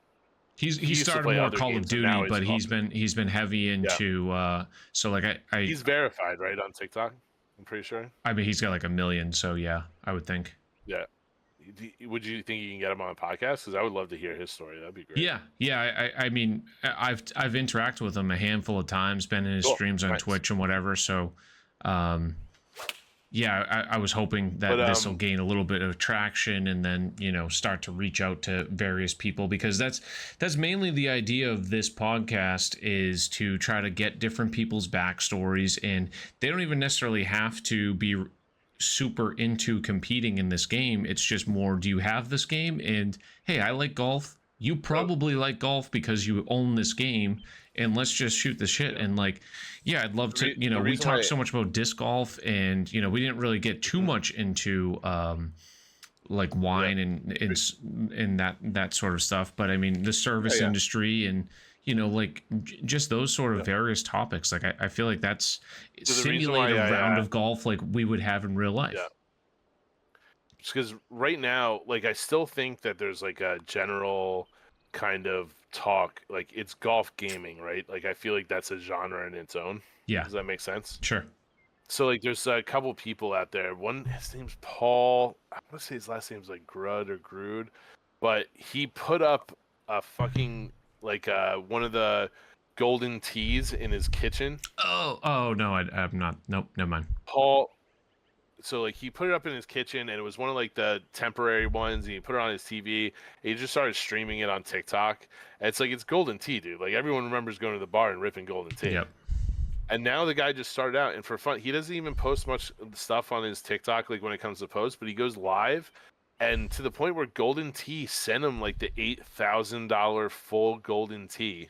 He started more Call of Duty, but he's been heavy into. So like I he's verified, right, on TikTok. I'm pretty sure. I mean, he's got like 1 million. So yeah, I would think. Yeah. Would you think you can get him on a podcast? Because I would love to hear his story. That'd be great. Yeah. I mean, I've interacted with him a handful of times, been in his streams on Twitch and whatever. So, yeah, I was hoping that this will gain a little bit of traction and then start to reach out to various people, because that's mainly the idea of this podcast, is to try to get different people's backstories, and they don't even necessarily have to be super into competing in this game. It's just more, do you have this game? And hey, I like golf. You probably like golf because you own this game, and let's just shoot the shit. And like, yeah, I'd love to, we talked so much about disc golf, and we didn't really get too much into like wine and that sort of stuff. But I mean, the service industry and like just those sort of various topics. Like I feel like that's simulate a round of golf like we would have in real life. Yeah. Just because right now, like I still think that there's like a general kind of talk, like it's golf gaming, right? Like I feel like that's a genre in its own. Yeah. Does that make sense? Sure. So like there's a couple people out there. One, his name's Paul. I want to say his last name's like Grud or Grude, but he put up a fucking like one of the golden teas in his kitchen. Oh no, I'm not. Nope, never mind. Paul. So like he put it up in his kitchen, and it was one of like the temporary ones, and he put it on his TV, and he just started streaming it on TikTok. And it's like, it's golden tea, dude. Like everyone remembers going to the bar and ripping golden tea. Yep. And now the guy just started out, and for fun, he doesn't even post much stuff on his TikTok, like when it comes to posts, but he goes live, and to the point where Golden Tea sent him like the $8,000 full Golden Tea,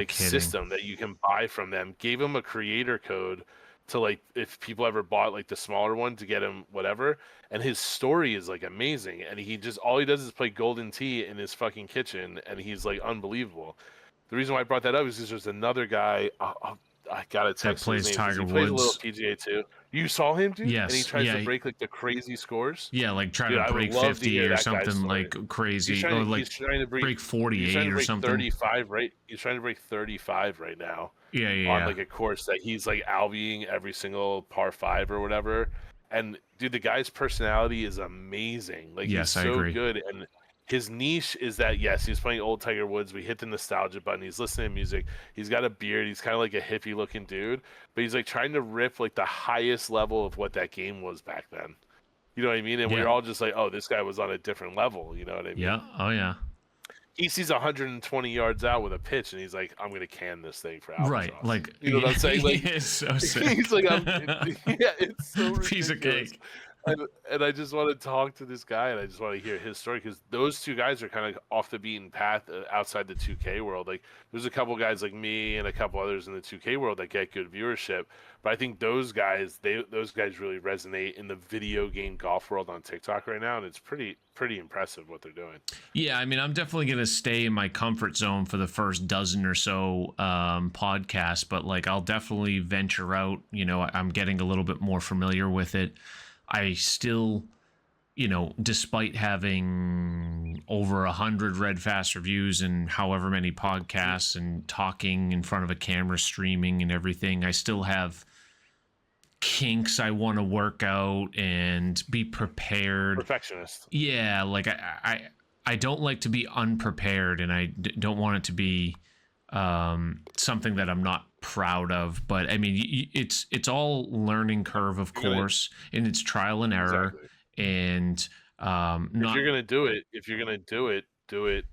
system that you can buy from them. Gave him a creator code to like, if people ever bought like the smaller one, to get him whatever. And his story is like amazing, and all he does is play Golden Tea in his fucking kitchen, and he's like unbelievable. The reason why I brought that up is because there's another guy. I gotta text that plays his name. Tiger He Woods. plays a little PGA too. You saw him, dude? Yes. And he tries to break like the crazy scores. Yeah, like trying to break 50 or something like crazy, or like trying to break 48 or something. 35, right? He's trying to break 35 right now. Yeah. On like a course that he's like albiing every single par 5 or whatever. And dude, the guy's personality is amazing. Like he's so good, and his niche is that, yes, he's playing old Tiger Woods. We hit the nostalgia button. He's listening to music. He's got a beard. He's kind of like a hippie looking dude, but he's like trying to rip like the highest level of what that game was back then. You know what I mean? And we're all just like, oh, this guy was on a different level. You know what I mean? Yeah. Oh yeah. He sees 120 yards out with a pitch, and he's like, I'm gonna can this thing for Albatross. Right. Like, you know what I'm saying? Like, it's so sick. He's like, it's so ridiculous. Piece of cake. And I just want to talk to this guy, and I just want to hear his story, because those two guys are kind of off the beaten path outside the 2K world. Like, there's a couple guys like me and a couple others in the 2K world that get good viewership, but I think those guys really resonate in the video game golf world on TikTok right now, and it's pretty impressive what they're doing. Yeah, I mean, I'm definitely gonna stay in my comfort zone for the first dozen or so podcasts, but like, I'll definitely venture out. I'm getting a little bit more familiar with it. I still, despite having over 100 Red Fast reviews and however many podcasts and talking in front of a camera, streaming and everything, I still have kinks I want to work out and be prepared. Perfectionist. Yeah, like I don't like to be unprepared, and don't want it to be something that I'm not proud of. But I mean, it's all learning curve, of You're gonna course, and it's trial and error, exactly. and If not you're gonna do it, do it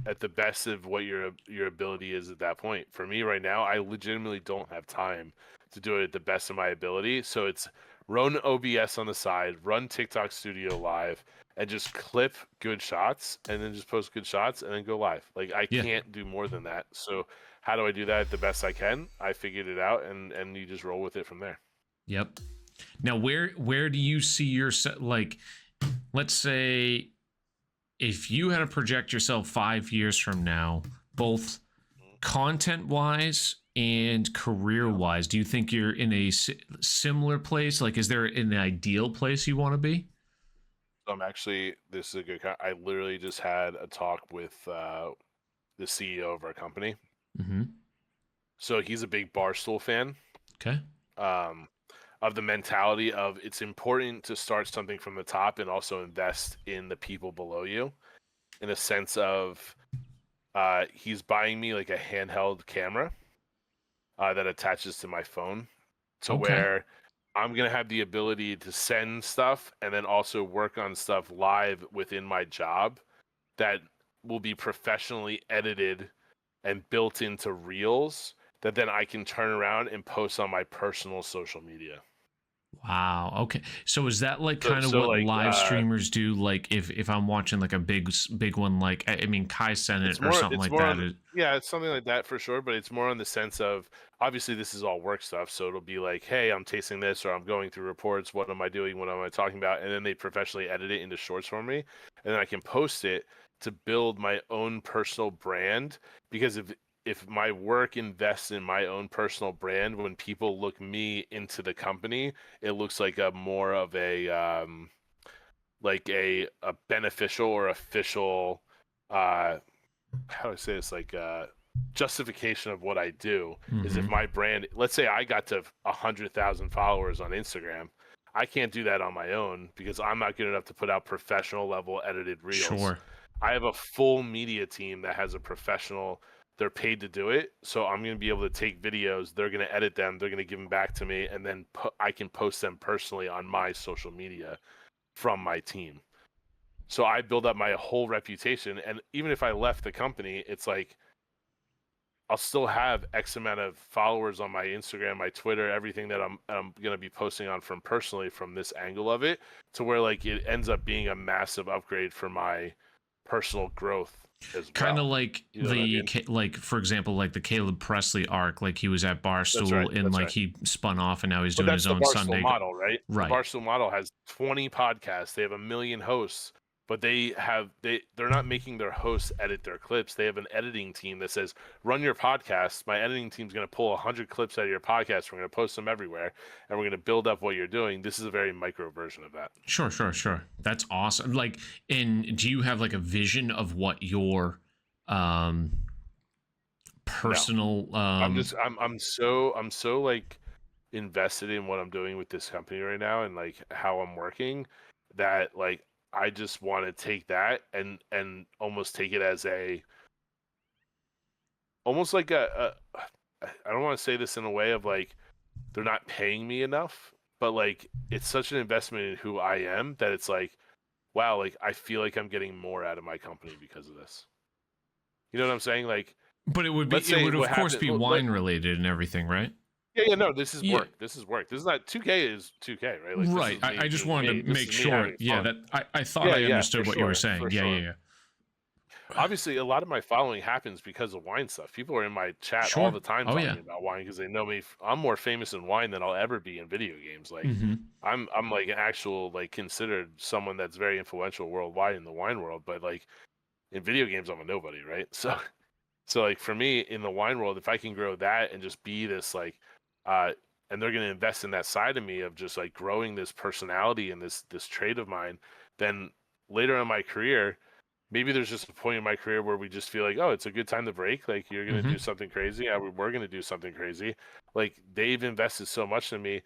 at the best of what your ability is at that point. For me right now, I legitimately don't have time to do it at the best of my ability. So it's run OBS on the side, run TikTok Studio Live, and just clip good shots, and then just post good shots, and then go live. Like I yeah, can't do more than that. So how do I do that the best I can? I figured it out, and you just roll with it from there. yep. Now, where do you see yourself? Like, let's say if you had to project yourself 5 years from now, both content wise and career Yeah. wise, do you think you're in a similar place? Like, is there an ideal place you want to be? So I'm actually, this is a good. I literally just had a talk with the CEO of our company. Mm-hmm. So he's a big Barstool fan. Okay. Um, of the mentality of it's important to start something from the top and also invest in the people below you. In a sense of, he's buying me like a handheld camera that attaches to my phone, to Okay. where I'm gonna have the ability to send stuff and then also work on stuff live within my job that will be professionally edited and built into reels that then I can turn around and post on my personal social media. Wow. Okay. So is that like So kind of so what like live streamers do? Like if I'm watching like a big one, like I mean Kai Senate or something it's like more that. on, yeah, it's something like that for sure, but it's more on the sense of, obviously this is all work stuff, so it'll be like, hey, I'm tasting this, or I'm going through reports, what am I doing, what am I talking about, and then they professionally edit it into shorts for me, and then I can post it to build my own personal brand. Because if my work invests in my own personal brand, when people look me into the company, it looks like a more of a like a beneficial or official, uh how do I say this, like justification of what I do. Is if Mm-hmm. my brand, let's say I got to 100,000 followers on Instagram, I can't do that on my own because I'm not good enough to put out professional level edited reels. Sure. I have a full media team that has a professional, they're paid to do it. So I'm going to be able to take videos, they're going to edit them, they're going to give them back to me, and then I can post them personally on my social media from my team. So I build up my whole reputation, and even if I left the company, it's like I'll still have X amount of followers on my Instagram, my Twitter, everything that I'm gonna be posting on from personally from this angle of it, to where like it ends up being a massive upgrade for my personal growth as Kind of well. like You know what I mean? like for example, like the Caleb Presley arc. Like he was at That's right. Barstool and That's like right. he spun off and now he's But doing his that's the own Barstool Sunday. model, right? The Right. Barstool model has 20 podcasts. They have a million hosts, but they're not making their hosts edit their clips. They have an editing team that says, "Run your podcast. My editing team's going to pull 100 clips out of your podcast. We're going to post them everywhere, and we're going to build up what you're doing." This is a very micro version of that. Sure. That's awesome. Like, and do you have like a vision of what your um No, personal I'm so like invested in what I'm doing with this company right now and like how I'm working, that like I just want to take that and almost take it as a, almost like a I don't want to say this in a way of like they're not paying me enough, but like it's such an investment in who I am that it's like, wow, like I feel like I'm getting more out of my company because of this. You know what I'm saying? Like, but let's it say would of what course happened. be wine related and everything, right? Yeah, yeah, no, this is Yeah. work. This is work. This is not 2K is 2K, right? Like this Right. is me I just doing wanted me. to This make is me sure. having Yeah, fun. that I thought Yeah, I yeah, understood for what you were sure, for saying. Yeah, sure. yeah. Obviously, a lot of my following happens because of wine stuff. People are in my chat all Sure. the time Oh yeah. talking about wine because they know me. I'm more famous in wine than I'll ever be in video games. Like, Mm-hmm. I'm like an actual, like, considered someone that's very influential worldwide in the wine world, but like in video games, I'm a nobody, right? So like for me in the wine world, if I can grow that and just be this like, uh, and they're going to invest in that side of me of just like growing this personality and this trait of mine, then later in my career, maybe there's just a point in my career where we just feel like, oh, it's a good time to break. Like you're going to Mm-hmm. do something crazy. Yeah, we're going to do something crazy. Like they've invested so much in me.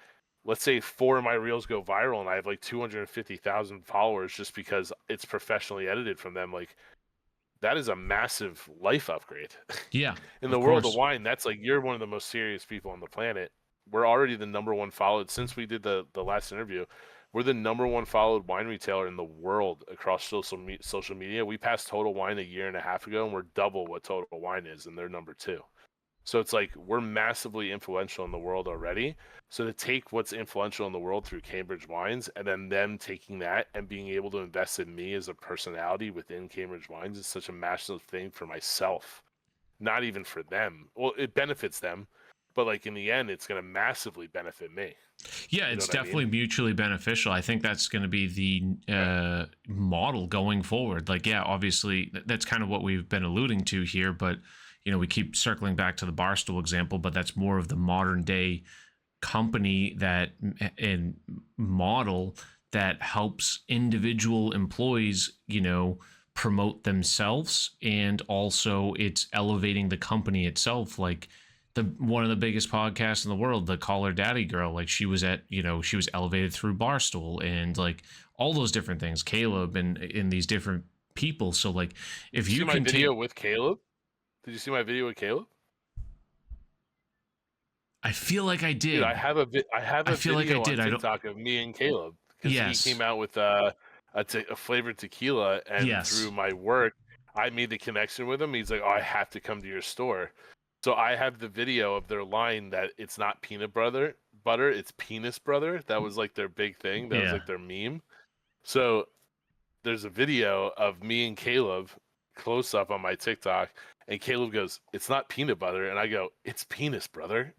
let's say 4 of my reels go viral and I have like 250,000 followers just because it's professionally edited from them, like that is a massive life upgrade. Yeah, In of the world of course. wine, that's like you're one of the most serious people on the planet. We're already the number one followed since we did the last interview. We're the number one followed wine retailer in the world across social media. We passed Total Wine a year and a half ago, and we're double what Total Wine is, and they're number two. So it's like we're massively influential in the world already. So to take what's influential in the world through Cambridge Wines and then them taking that and being able to invest in me as a personality within Cambridge Wines is such a massive thing for myself, not even for them. Well, it benefits them, but like in the end, it's going to massively benefit me. Yeah, You know it's what I mean? definitely mutually beneficial. I think that's going to be the Right. model going forward. Like, yeah, obviously that's kind of what we've been alluding to here, but we keep circling back to the Barstool example, but that's more of the modern day company that and model that helps individual employees, promote themselves, and also it's elevating the company itself. Like the one of the biggest podcasts in the world, the Call Her Daddy girl, like she was elevated through Barstool and like all those different things, Caleb and in these different people. So like Did if you see you my can video take, with Caleb? Did you see my video with Caleb? I feel like I Dude, did. I have I a feel like I video on did. I don't. TikTok of me and Caleb because he came Yes. out with a flavored tequila, and through Yes. my work, I made the connection with him. He's like, "Oh, I have to come to your store." So I have the video of their line that it's not peanut butter, it's penis brother. That was like their big thing. That was Yeah. like their meme. So there's a video of me and Caleb close up on my TikTok, and Caleb goes, "It's not peanut butter," and I go, "It's penis brother."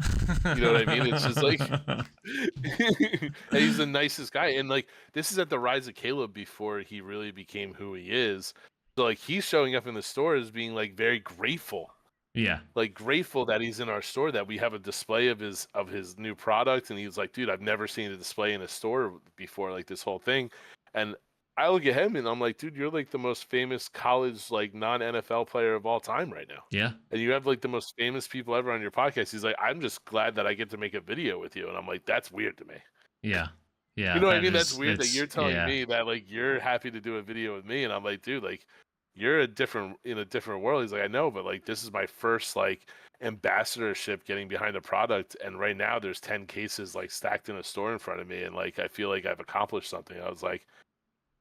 You know what I mean? It's just like and he's the nicest guy. And like this is at the rise of Caleb before he really became who he is. So like he's showing up in the store as being like very grateful. Yeah. Like grateful that he's in our store, that we have a display of his new product. And he's like, dude, I've never seen a display in a store before, like this whole thing. And I look at him and I'm like, dude, you're like the most famous college like non NFL player of all time right now. Yeah. And you have like the most famous people ever on your podcast. He's like, I'm just glad that I get to make a video with you. And I'm like, that's weird to me. Yeah. You Yeah. know what I That mean? That's is, weird that you're that's, telling yeah. me that like you're happy to do a video with me. And I'm like, dude, like you're in a different world. He's like, I know, but like this is my first like ambassadorship getting behind a product. And right now there's 10 cases like stacked in a store in front of me. And like I feel like I've accomplished something. I was like,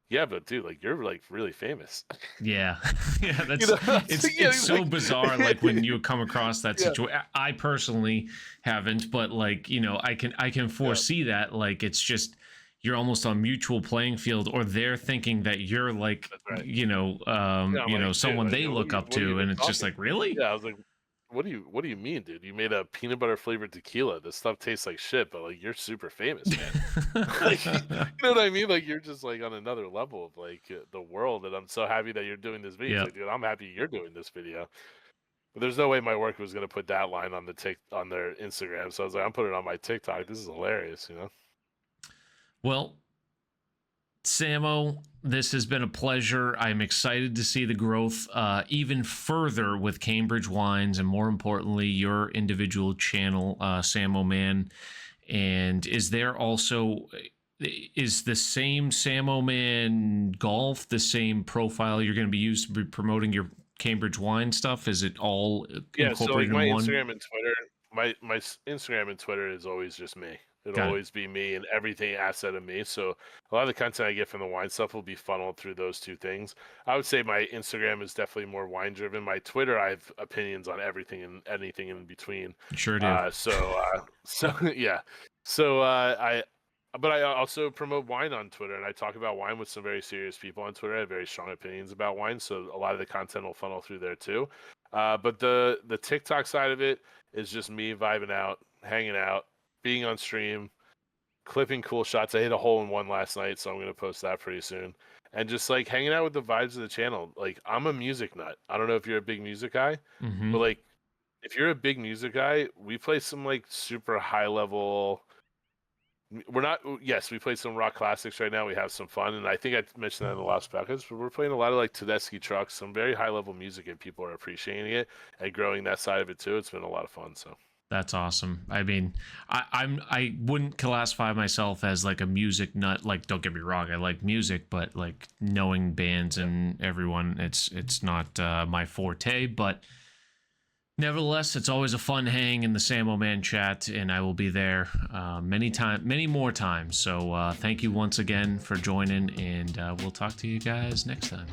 yeah, but dude, like you're like really famous. Yeah. Yeah. You That's, know, I was like, yeah, it's he's so like, bizarre. Like when you come across that yeah, situation, I personally haven't, but like, I can yeah, foresee that. Like, it's just, you're almost on mutual playing field, or they're thinking that you're like, that's right. Yeah, I'm dude, someone like, they look up what are you to. even And it's just talking? like, really? Yeah, I was like, what do you mean, dude? You made a peanut butter flavored tequila. This stuff tastes like shit, but like you're super famous, man. Like, you know what I mean? Like you're just like on another level of like the world, and I'm so happy that you're doing this video. It's Yeah. like, dude, I'm happy you're doing this video. But there's no way my work was gonna put that line on on their Instagram. So I was like, I'm putting it on my TikTok. This is hilarious, you know? Well, Samo, this has been a pleasure. I'm excited to see the growth even further with Cambridge Wines, and more importantly, your individual channel, Sammoman. And is there also, is the same Sammoman golf the same profile you're going to be used to be promoting your Cambridge wine stuff? Is it all Yeah, so like incorporated in my one? Instagram and Twitter, Instagram and Twitter is always just me. It'll Got it. always be me and everything asset of me. So a lot of the content I get from the wine stuff will be funneled through those two things. I would say my Instagram is definitely more wine driven. My Twitter, I have opinions on everything and anything in between. Sure do. So yeah. So but I also promote wine on Twitter, and I talk about wine with some very serious people on Twitter. I have very strong opinions about wine, so a lot of the content will funnel through there too. But the TikTok side of it is just me vibing out, hanging out, being on stream, clipping cool shots. I hit a hole in one last night, so I'm gonna post that pretty soon. And just like hanging out with the vibes of the channel. Like I'm a music nut. I don't know if you're a big music guy, Hmm. but like if you're a big music guy, we play some like super high level. We're not. Yes, we play some rock classics right now. We have some fun, and I think I mentioned that in the last podcast. But we're playing a lot of like Tedeschi trucks, some very high level music, and people are appreciating it and growing that side of it too. It's been a lot of fun. So That's awesome. I mean, I wouldn't classify myself as like a music nut. Like, don't get me wrong, I like music, but like knowing bands Yeah. and everyone, it's not my forte. But nevertheless, it's always a fun hang in the Sammoman chat, and I will be there many more times. So thank you once again for joining, and we'll talk to you guys next time.